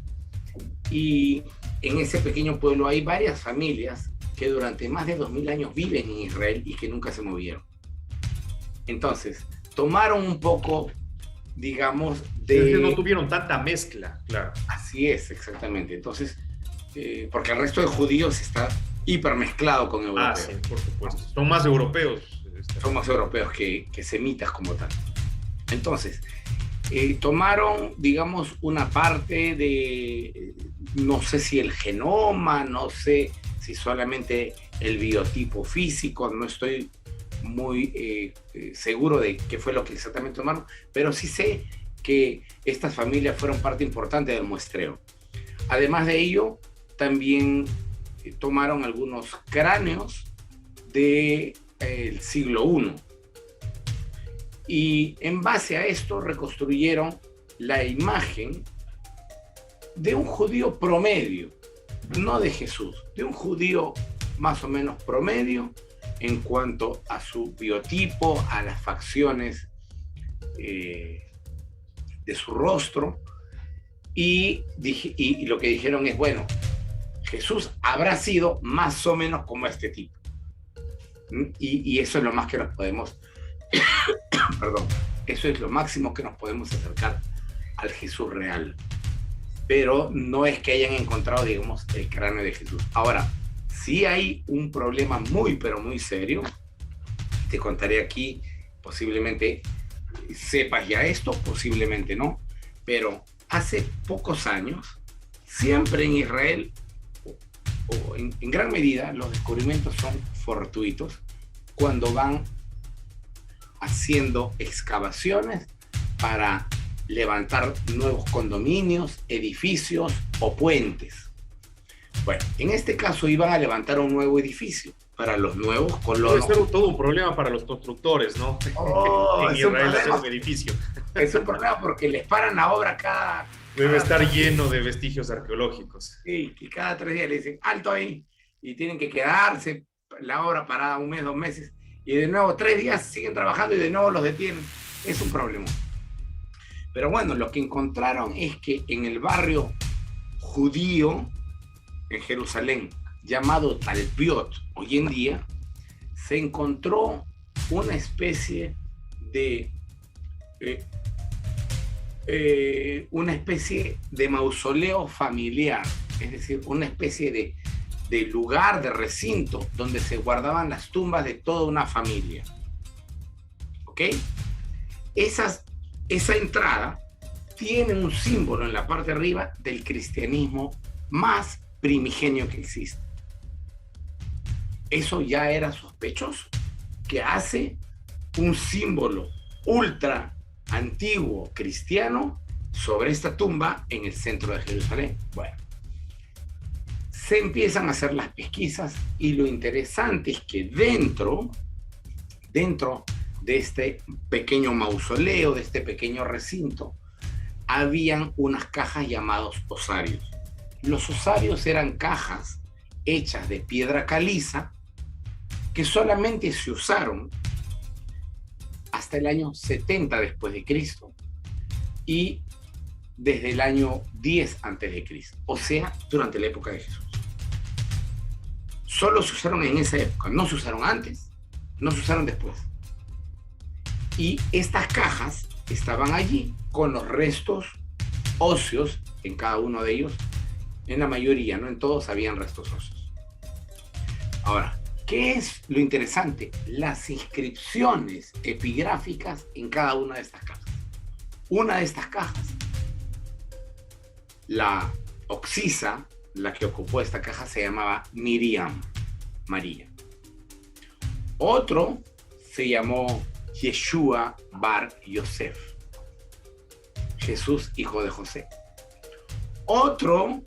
S3: y en ese pequeño pueblo hay varias familias que durante más de 2000 años viven en Israel y que nunca se movieron. Entonces, tomaron un poco, digamos, de...
S2: Es que no tuvieron tanta mezcla, claro.
S3: Así es, exactamente. Entonces, porque el resto de judíos está hipermezclado con europeos.
S2: Ah, sí, por supuesto. Son más europeos.
S3: Son más europeos que semitas como tal. Entonces, tomaron, digamos, una parte de, no sé si el genoma, no sé si solamente el biotipo físico, no estoy muy seguro de qué fue lo que exactamente tomaron, pero sí sé que estas familias fueron parte importante del muestreo. Además de ello, también tomaron algunos cráneos del siglo I. Y en base a esto reconstruyeron la imagen de un judío promedio, no de Jesús, de un judío más o menos promedio en cuanto a su biotipo, a las facciones de su rostro, y lo que dijeron es, bueno, Jesús habrá sido más o menos como este tipo. Y eso es lo más que nos podemos perdón, eso es lo máximo que nos podemos acercar al Jesús real, pero no es que hayan encontrado, digamos, el cráneo de Jesús. Ahora, sí hay un problema muy, pero muy serio. Te contaré aquí, posiblemente sepas ya esto, posiblemente no, pero hace pocos años, siempre en Israel, o en gran medida, los descubrimientos son fortuitos cuando van haciendo excavaciones para levantar nuevos condominios, edificios o puentes. Bueno, en este caso iban a levantar un nuevo edificio para los nuevos colonos.
S2: Puede ser todo un problema para los constructores, ¿no? En Israel hacer un edificio.
S3: Es un problema porque les paran la obra cada...
S2: Debe estar lleno de vestigios arqueológicos.
S3: Sí, y cada 3 días le dicen, alto ahí, y tienen que quedarse la obra parada 1 mes, 2 meses, y de nuevo 3 días siguen trabajando y de nuevo los detienen. Es un problema. Pero bueno, lo que encontraron es que en el barrio judío en Jerusalén, llamado Talpiot, hoy en día, se encontró una especie de mausoleo familiar, es decir, una especie de lugar, de recinto donde se guardaban las tumbas de toda una familia. ¿Ok? Esa entrada tiene un símbolo en la parte de arriba del cristianismo más primigenio que existe. Eso ya era sospechoso, que hace un símbolo ultra antiguo cristiano sobre esta tumba en el centro de Jerusalén. Bueno, Se empiezan a hacer las pesquisas y lo interesante es que dentro de este pequeño mausoleo, de este pequeño recinto, habían unas cajas llamadas osarios. Los osarios eran cajas hechas de piedra caliza que solamente se usaron hasta el año 70 después de Cristo y desde el año 10 antes de Cristo, o sea, durante la época de Jesús. Solo se usaron en esa época, no se usaron antes, no se usaron después. Y estas cajas estaban allí con los restos óseos en cada uno de ellos. En la mayoría, no en todos, habían restos óseos. Ahora, ¿qué es lo interesante? Las inscripciones epigráficas en cada una de estas cajas. Una de estas cajas, la oxisa, la que ocupó esta caja, se llamaba Miriam, María. Otro se llamó Yeshua Bar Yosef, Jesús, hijo de José. Otro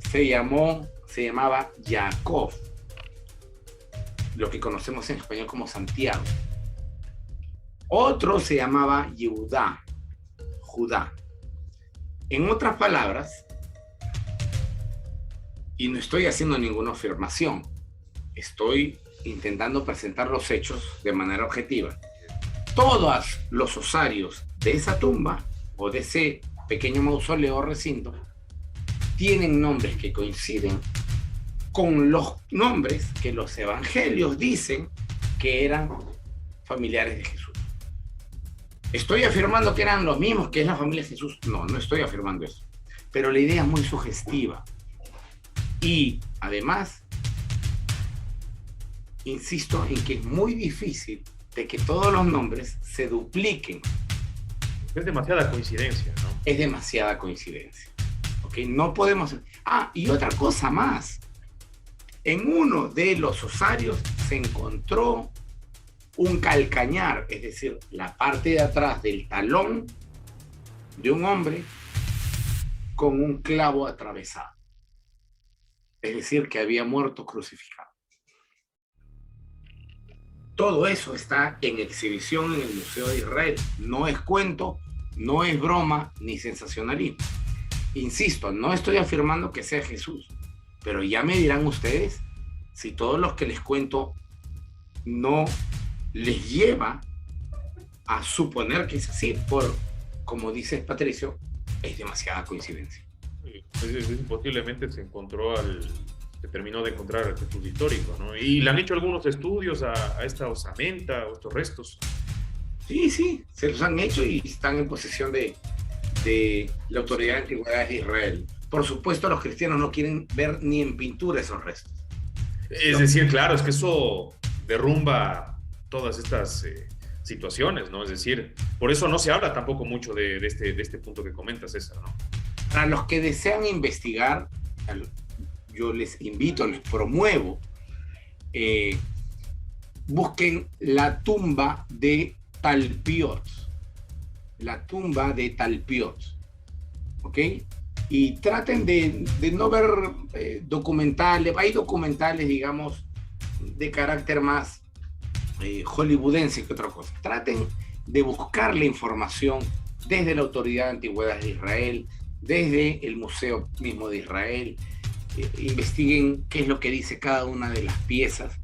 S3: se llamaba Jacob, lo que conocemos en español como Santiago. Otro se llamaba Yehudá, Judá. En otras palabras, y no estoy haciendo ninguna afirmación, estoy intentando presentar los hechos de manera objetiva. Todos los osarios de esa tumba o de ese pequeño mausoleo o recinto tienen nombres que coinciden con los nombres que los evangelios dicen que eran familiares de Jesús. ¿Estoy afirmando que eran los mismos que es la familia de Jesús? No, no estoy afirmando eso. Pero la idea es muy sugestiva. Y además, insisto en que es muy difícil de que todos los nombres se dupliquen.
S2: Es demasiada coincidencia, ¿no?
S3: Es demasiada coincidencia. ¿Ok? No podemos... Ah, y otra cosa más. En uno de los osarios se encontró un calcañar, es decir, la parte de atrás del talón de un hombre con un clavo atravesado. Es decir, que había muerto crucificado. Todo eso está en exhibición en el Museo de Israel. No es cuento, no es broma, ni sensacionalismo. Insisto, no estoy afirmando que sea Jesús, pero ya me dirán ustedes si todos los que les cuento no les lleva a suponer que es así, por, como dice Patricio, es demasiada coincidencia.
S2: Posiblemente se terminó de encontrar el Jesús histórico, ¿no? Y le han hecho algunos estudios a esta osamenta, a estos restos.
S3: Sí, se los han hecho y están en posesión de la Autoridad de Antigüedades de Israel. Por supuesto, los cristianos no quieren ver ni en pintura esos restos.
S2: Es decir, claro, es que eso derrumba todas estas situaciones, ¿no? Es decir, por eso no se habla tampoco mucho de este punto que comentas, César, ¿no?
S3: Para los que desean investigar, yo les invito, les promuevo, busquen la tumba de Talpiot. La tumba de Talpiot, ¿ok? Y traten de no ver documentales. Hay documentales, digamos, de carácter más hollywoodense que otra cosa. Traten de buscar la información desde la Autoridad de Antigüedades de Israel, desde el Museo mismo de Israel. Investiguen qué es lo que dice cada una de las piezas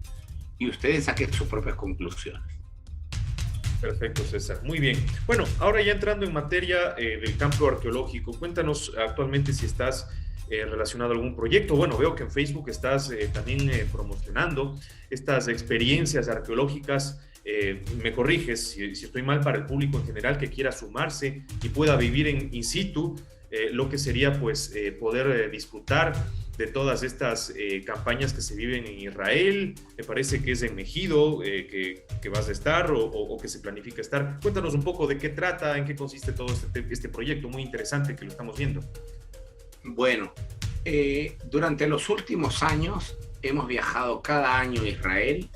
S3: y ustedes saquen sus propias conclusiones.
S2: Perfecto, César. Muy bien. Bueno, ahora ya entrando en materia del campo arqueológico, cuéntanos actualmente si estás relacionado a algún proyecto. Bueno, veo que en Facebook estás también promocionando estas experiencias arqueológicas. Me corriges si estoy mal, para el público en general que quiera sumarse y pueda vivir in situ lo que sería pues poder disfrutar de todas estas campañas que se viven en Israel. Me parece que es en Megido que vas a estar o que se planifica estar. Cuéntanos un poco de qué trata, en qué consiste todo este proyecto muy interesante que lo estamos viendo.
S3: Bueno, durante los últimos años hemos viajado cada año a Israel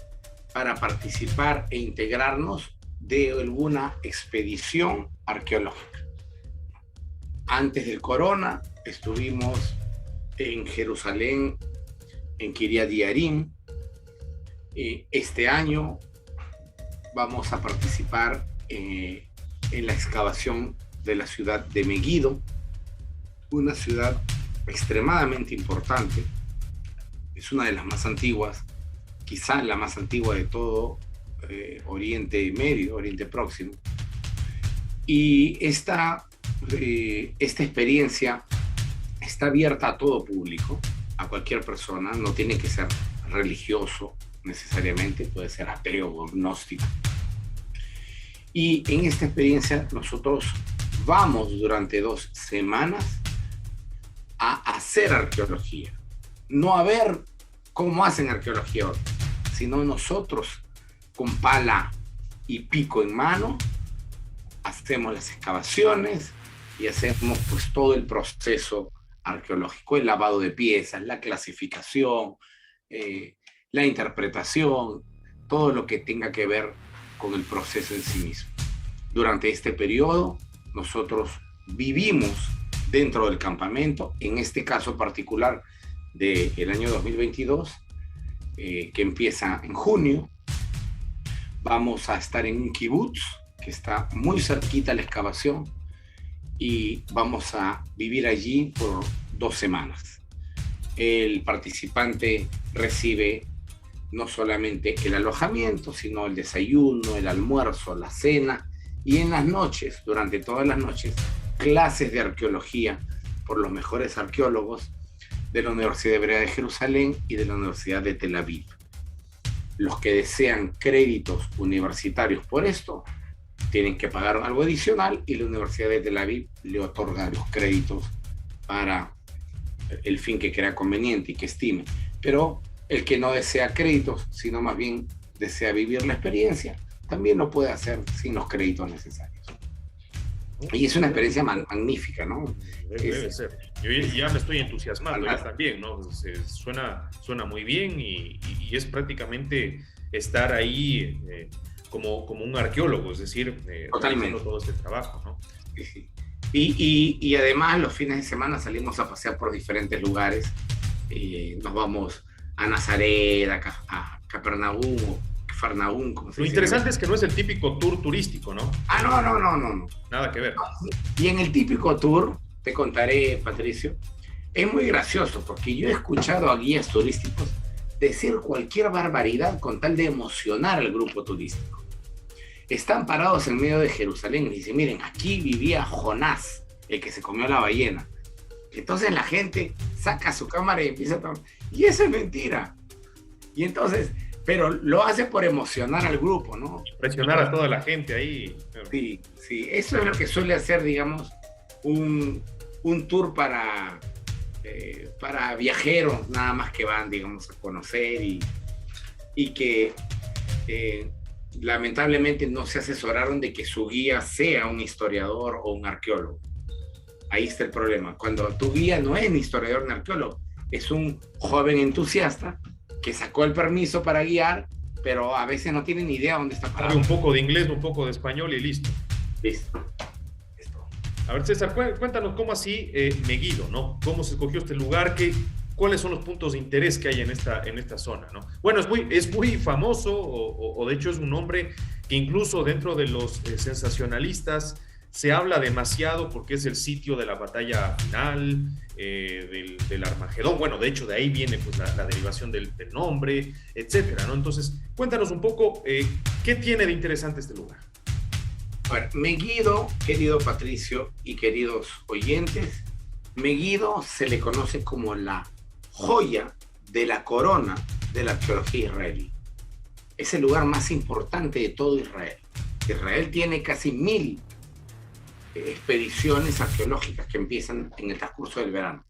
S3: para participar e integrarnos de alguna expedición arqueológica. Antes del corona estuvimos en Jerusalén, en Kiryat Yearim. Este año vamos a participar en la excavación de la ciudad de Megiddo, una ciudad extremadamente importante. Es una de las más antiguas, quizás la más antigua de todo Oriente Medio, Oriente Próximo. Y esta experiencia está abierta a todo público, a cualquier persona, no tiene que ser religioso necesariamente, puede ser ateo o gnóstico. Y en esta experiencia nosotros vamos durante 2 semanas a hacer arqueología, no a ver cómo hacen arqueología otros, sino nosotros con pala y pico en mano hacemos las excavaciones y hacemos pues todo el proceso arqueológico, el lavado de piezas, la clasificación, la interpretación, todo lo que tenga que ver con el proceso en sí mismo. Durante este periodo nosotros vivimos dentro del campamento, en este caso particular del año 2022, que empieza en junio. Vamos a estar en un kibutz que está muy cerquita a la excavación y vamos a vivir allí por 2 semanas. El participante recibe no solamente el alojamiento, sino el desayuno, el almuerzo, la cena y en las noches, durante todas las noches, clases de arqueología por los mejores arqueólogos de la Universidad Hebrea de Jerusalén y de la Universidad de Tel Aviv. Los que desean créditos universitarios por esto tienen que pagar algo adicional y la Universidad de Tel Aviv le otorga los créditos para el fin que crea conveniente y que estime. Pero el que no desea créditos, sino más bien desea vivir la experiencia, también lo puede hacer sin los créditos necesarios. Y es una experiencia magnífica, ¿no?
S2: Debe ser. Yo ya me estoy entusiasmando ya también, ¿no? Suena muy bien y es prácticamente estar ahí como un arqueólogo, es decir,
S3: totalmente
S2: todo este trabajo, ¿no?
S3: Sí. Y además los fines de semana salimos a pasear por diferentes lugares. Nos vamos a Nazaret, a Capernaum, Farnaún.
S2: Lo interesante es que no es el típico tour turístico, ¿no?
S3: No.
S2: Nada que ver.
S3: Y en el típico tour, te contaré, Patricio, es muy gracioso porque yo he escuchado a guías turísticos decir cualquier barbaridad con tal de emocionar al grupo turístico. Están parados en medio de Jerusalén y dicen, miren, aquí vivía Jonás, el que se comió la ballena. Entonces la gente saca su cámara y empieza a tomar. Y eso es mentira. Y entonces, pero lo hace por emocionar al grupo, ¿no?
S2: Impresionar a toda la gente ahí.
S3: Sí, eso es lo que suele hacer, digamos, un tour para viajeros, nada más que van, digamos, a conocer y que lamentablemente no se asesoraron de que su guía sea un historiador o un arqueólogo. Ahí está el problema. Cuando tu guía no es ni historiador ni arqueólogo, es un joven entusiasta que sacó el permiso para guiar, pero a veces no tiene ni idea dónde está parado.
S2: Sabe un poco de inglés, un poco de español y listo.
S3: Listo.
S2: A ver, César, cuéntanos cómo así Megiddo, ¿no? ¿Cómo se escogió este lugar? ¿Cuáles son los puntos de interés que hay en esta zona, ¿no? Bueno, es muy famoso, o de hecho es un nombre que incluso dentro de los sensacionalistas se habla demasiado porque es el sitio de la batalla final, del Armagedón. Bueno, de hecho de ahí viene pues, la derivación del nombre, etcétera, ¿no? Entonces, cuéntanos un poco qué tiene de interesante este lugar.
S3: A ver, Megiddo, querido Patricio y queridos oyentes, Megiddo se le conoce como la joya de la corona de la arqueología israelí. Es el lugar más importante de todo Israel. Israel tiene casi 1000 expediciones arqueológicas que empiezan en el transcurso del verano.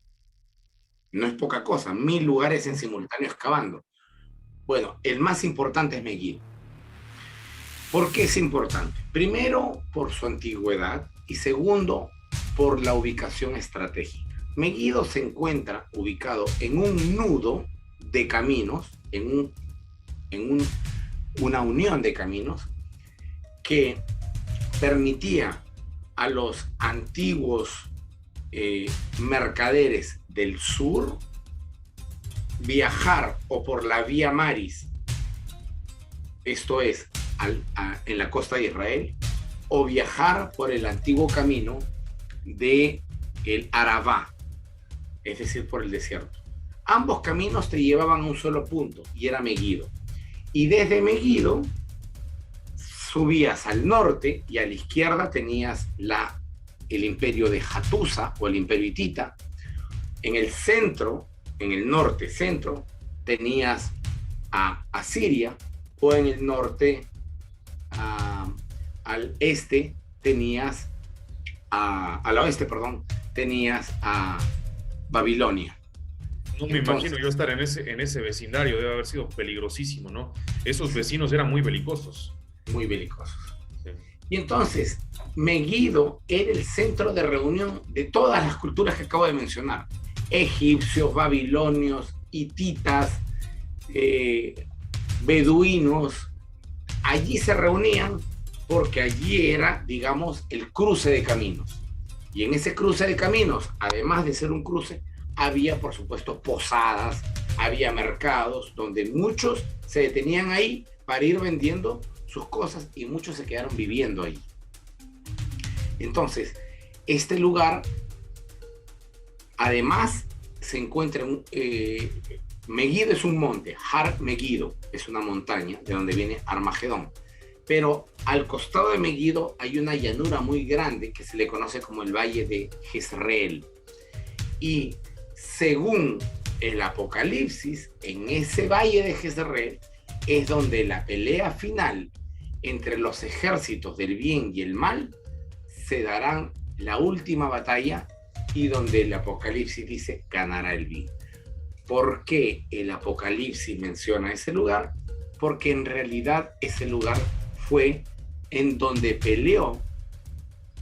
S3: No es poca cosa, 1000 lugares en simultáneo excavando. Bueno, el más importante es Megiddo. ¿Por qué es importante? Primero, por su antigüedad y segundo, por la ubicación estratégica. Megiddo se encuentra ubicado en un nudo de caminos, en una unión de caminos que permitía a los antiguos mercaderes del sur, viajar o por la vía maris, esto es, en la costa de Israel, o viajar por el antiguo camino de el Arabá, es decir, por el desierto. Ambos caminos te llevaban a un solo punto, y era Megiddo. Y desde Megiddo subías al norte y a la izquierda tenías el imperio de Hattusa o el imperio hitita. En el centro, en el norte centro, tenías a Asiria, o en el norte al este tenías al oeste, perdón, tenías a Babilonia.
S2: No me imagino yo estar en ese vecindario, debe haber sido peligrosísimo, ¿no? Esos vecinos eran muy belicosos.
S3: Muy belicosos.
S2: Sí.
S3: Y entonces, Megiddo era el centro de reunión de todas las culturas que acabo de mencionar. Egipcios, babilonios, hititas, beduinos. Allí se reunían porque allí era, digamos, el cruce de caminos. Y en ese cruce de caminos, además de ser un cruce, había, por supuesto, posadas, había mercados donde muchos se detenían ahí para ir vendiendo sus cosas y muchos se quedaron viviendo ahí. Entonces, este lugar, además, se encuentra Megiddo es un monte, Har Megiddo es una montaña de donde viene Armagedón. Pero al costado de Megiddo hay una llanura muy grande que se le conoce como el Valle de Jezreel. Y según el Apocalipsis, en ese Valle de Jezreel es donde la pelea final entre los ejércitos del bien y el mal se darán la última batalla, y donde el Apocalipsis dice ganará el bien. ¿Por qué el Apocalipsis menciona ese lugar? Porque en realidad ese lugar fue en donde peleó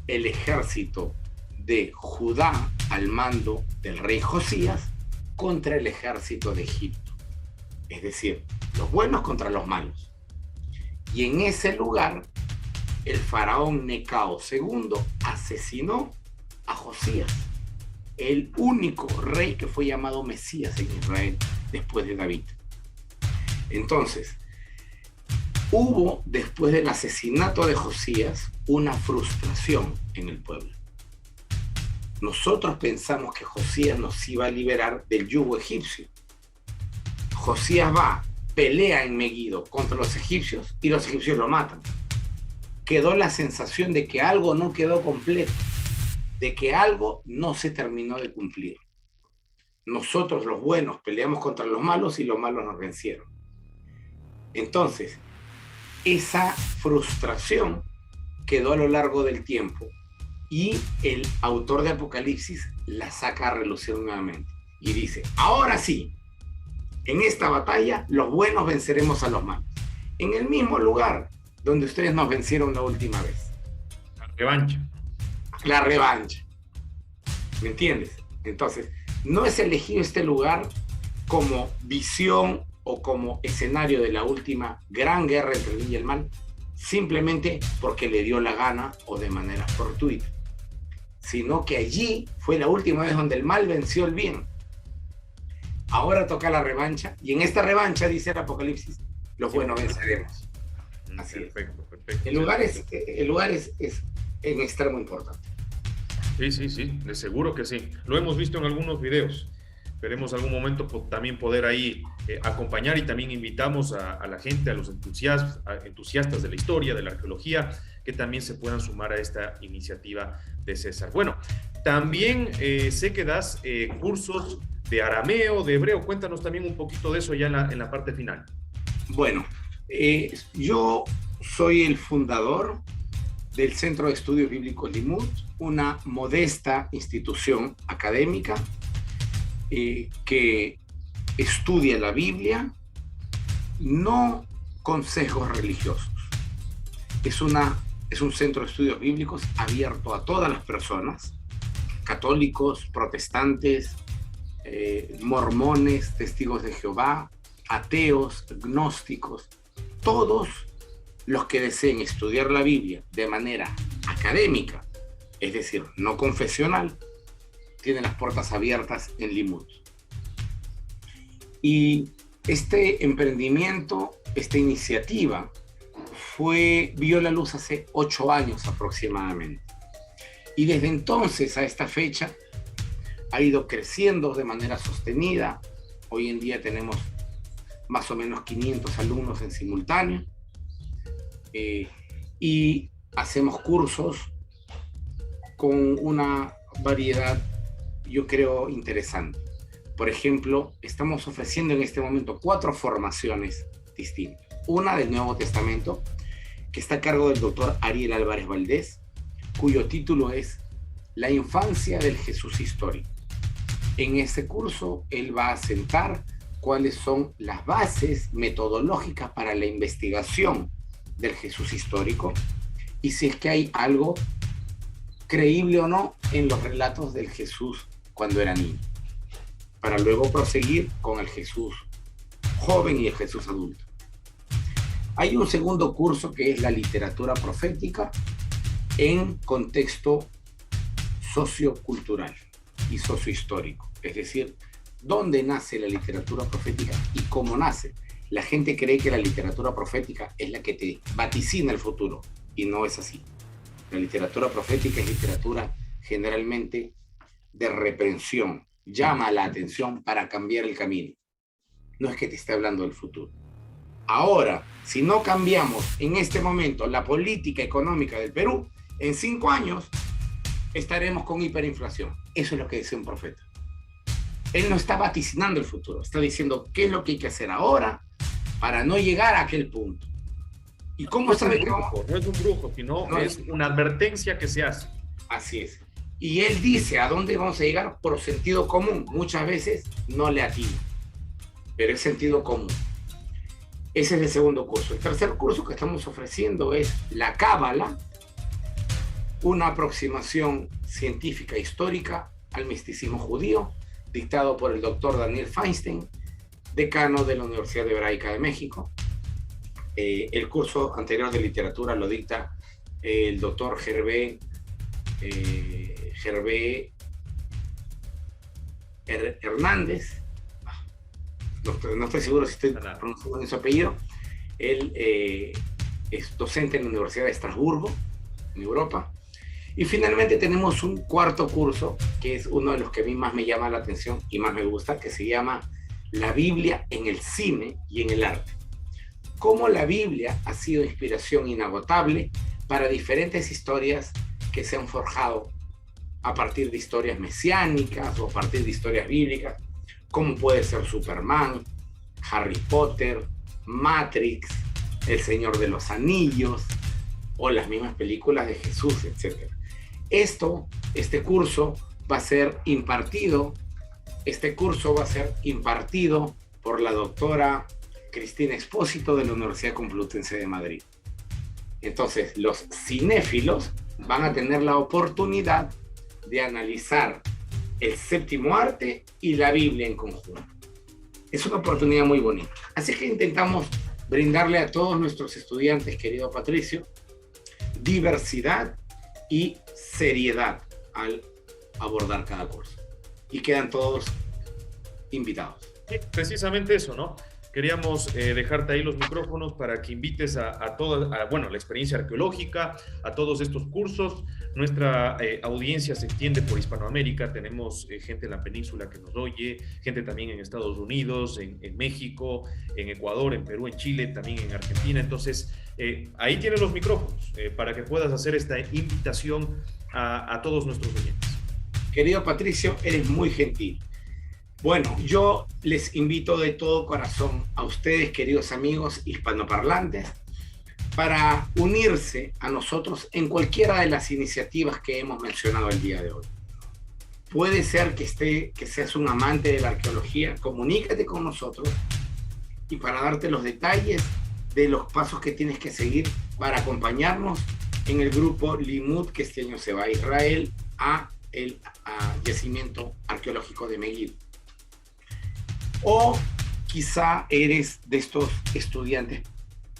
S3: el ejército de Judá al mando del rey Josías contra el ejército de Egipto. Es decir, los buenos contra los malos. Y en ese lugar, el faraón Necao II asesinó a Josías, el único rey que fue llamado Mesías en Israel después de David. Entonces, hubo, después del asesinato de Josías, una frustración en el pueblo. Nosotros pensamos que Josías nos iba a liberar del yugo egipcio. Josías va, pelea en Megiddo contra los egipcios y los egipcios lo matan. Quedó la sensación de que algo no quedó completo, de que algo no se terminó de cumplir. Nosotros los buenos peleamos contra los malos y los malos nos vencieron. Entonces, esa frustración quedó a lo largo del tiempo y el autor de Apocalipsis la saca a relucir nuevamente y dice, ahora sí, en esta batalla los buenos venceremos a los malos, en el mismo lugar donde ustedes nos vencieron la última vez. La revancha. ¿Me entiendes? Entonces, no es elegido este lugar como visión o como escenario de la última gran guerra entre el bien y el mal, simplemente porque le dio la gana o de manera fortuita, sino que allí fue la última vez donde el mal venció el bien. Ahora toca la revancha, y en esta revancha, dice el Apocalipsis, los buenos venceremos. Así
S2: perfecto,
S3: es.
S2: perfecto.
S3: El lugar es en extremo importante.
S2: Sí, de seguro que sí. Lo hemos visto en algunos videos. Esperemos algún momento también poder ahí acompañar, y también invitamos a la gente, a los entusiastas de la historia, de la arqueología, que también se puedan sumar a esta iniciativa de César. Bueno, también sé que das cursos de arameo, de hebreo. Cuéntanos también un poquito de eso ya en la parte final.
S3: Bueno, yo soy el fundador del Centro de Estudios Bíblicos Limud, una modesta institución académica que estudia la Biblia, no con sesgos religiosos. Es un centro de estudios bíblicos abierto a todas las personas, católicos, protestantes, mormones, testigos de Jehová, ateos, gnósticos, todos los que deseen estudiar la Biblia de manera académica, es decir, no confesional, tiene las puertas abiertas en Limud. Y este emprendimiento, esta iniciativa, vio la luz hace 8 años aproximadamente. Y desde entonces a esta fecha ha ido creciendo de manera sostenida. Hoy en día tenemos más o menos 500 alumnos en simultáneo. Y hacemos cursos con una variedad, yo creo, interesante. Por ejemplo, estamos ofreciendo en este momento 4 formaciones distintas. Una del Nuevo Testamento, que está a cargo del doctor Ariel Álvarez Valdés, cuyo título es La infancia del Jesús histórico. En este curso, él va a sentar cuáles son las bases metodológicas para la investigación del Jesús histórico y si es que hay algo creíble o no en los relatos del Jesús cuando era niño, para luego proseguir con el Jesús joven y el Jesús adulto. Hay un segundo curso que es la literatura profética en contexto sociocultural y sociohistórico, es decir, dónde nace la literatura profética y cómo nace. La gente cree que la literatura profética es la que te vaticina el futuro, y no es así. La literatura profética es literatura generalmente de reprensión, llama la atención para cambiar el camino. No es que te esté hablando del futuro. Ahora, si no cambiamos en este momento la política económica del Perú, en 5 años estaremos con hiperinflación. Eso es lo que dice un profeta. Él no está vaticinando el futuro, está diciendo qué es lo que hay que hacer ahora para no llegar a aquel punto. ¿Y cómo sabe que vamos?
S2: No es un brujo, sino es una advertencia que se hace.
S3: Así es. Y él dice a dónde vamos a llegar por sentido común. Muchas veces no le atina, pero es sentido común. Ese es el segundo curso. El tercer curso que estamos ofreciendo es la Cábala, una aproximación científica e histórica al misticismo judío, dictado por el doctor Daniel Feinstein, decano de la Universidad Hebraica de México. El curso anterior de literatura lo dicta el doctor Gervé Hernández. No estoy seguro si estoy pronunciando bien su apellido. Él es docente en la Universidad de Estrasburgo, en Europa. Y finalmente tenemos un cuarto curso, que es uno de los que a mí más me llama la atención y más me gusta, que se llama La Biblia en el cine y en el arte. Cómo la Biblia ha sido inspiración inagotable para diferentes historias que se han forjado a partir de historias mesiánicas o a partir de historias bíblicas, como puede ser Superman, Harry Potter, Matrix, El Señor de los Anillos o las mismas películas de Jesús, etc. Este curso va a ser impartido por la doctora Cristina Expósito de la Universidad Complutense de Madrid. Entonces, los cinéfilos van a tener la oportunidad de analizar el séptimo arte y la Biblia en conjunto. Es una oportunidad muy bonita. Así que intentamos brindarle a todos nuestros estudiantes, querido Patricio, diversidad y seriedad al abordar cada curso. Y quedan todos invitados.
S2: Sí, precisamente eso, ¿no? Queríamos dejarte ahí los micrófonos para que invites a toda la experiencia arqueológica, a todos estos cursos. Nuestra audiencia se extiende por Hispanoamérica. Tenemos gente en la península que nos oye, gente también en Estados Unidos, en México, en Ecuador, en Perú, en Chile, también en Argentina. Entonces, ahí tienes los micrófonos para que puedas hacer esta invitación a todos nuestros oyentes.
S3: Querido Patricio, eres muy gentil. Bueno, yo les invito de todo corazón a ustedes, queridos amigos hispanoparlantes, para unirse a nosotros en cualquiera de las iniciativas que hemos mencionado el día de hoy. Puede ser que seas un amante de la arqueología, comunícate con nosotros y para darte los detalles de los pasos que tienes que seguir para acompañarnos en el grupo Limud, que este año se va a Israel a el yacimiento arqueológico de Megiddo. O quizá eres de estos estudiantes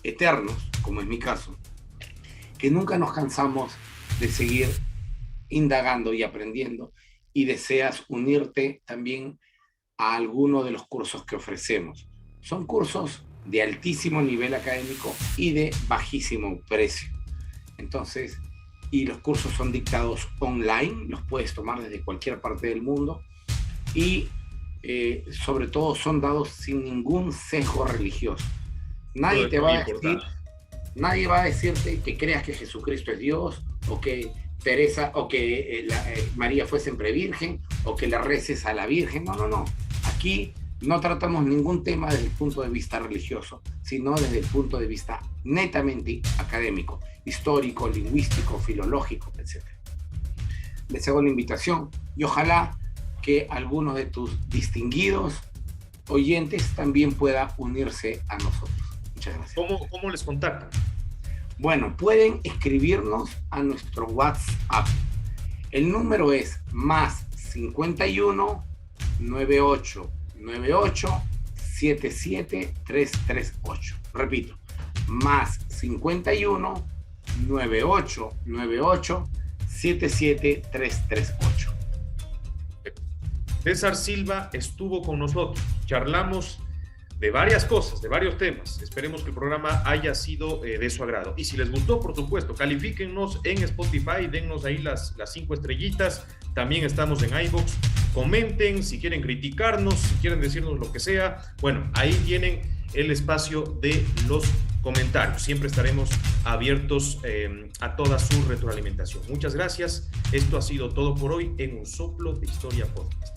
S3: eternos, como es mi caso, que nunca nos cansamos de seguir indagando y aprendiendo y deseas unirte también a alguno de los cursos que ofrecemos. Son cursos de altísimo nivel académico y de bajísimo precio. Entonces, y los cursos son dictados online, los puedes tomar desde cualquier parte del mundo y sobre todo son dados sin ningún sesgo religioso. Nadie te va a decir, nadie va a decirte que creas que Jesucristo es Dios o que Teresa o que María fue siempre virgen o que le reces a la Virgen. No. Aquí no tratamos ningún tema desde el punto de vista religioso, sino desde el punto de vista netamente académico, histórico, lingüístico, filológico, etc. Les hago la invitación y ojalá que alguno de tus distinguidos oyentes también pueda unirse a nosotros. Muchas gracias.
S2: ¿Cómo les contactan?
S3: Bueno, pueden escribirnos a nuestro WhatsApp. El número es más 51 98 98 77 338. Repito, más 51 98 98 77 338.
S2: César Silva estuvo con nosotros. Charlamos de varias cosas, de varios temas. Esperemos que el programa haya sido de su agrado. Y si les gustó, por supuesto, califíquennos en Spotify, dennos ahí las 5 estrellitas. También estamos en iVoox. Comenten si quieren criticarnos, si quieren decirnos lo que sea. Bueno, ahí tienen el espacio de los comentarios. Siempre estaremos abiertos a toda su retroalimentación. Muchas gracias. Esto ha sido todo por hoy en Un Soplo de Historia Podcast.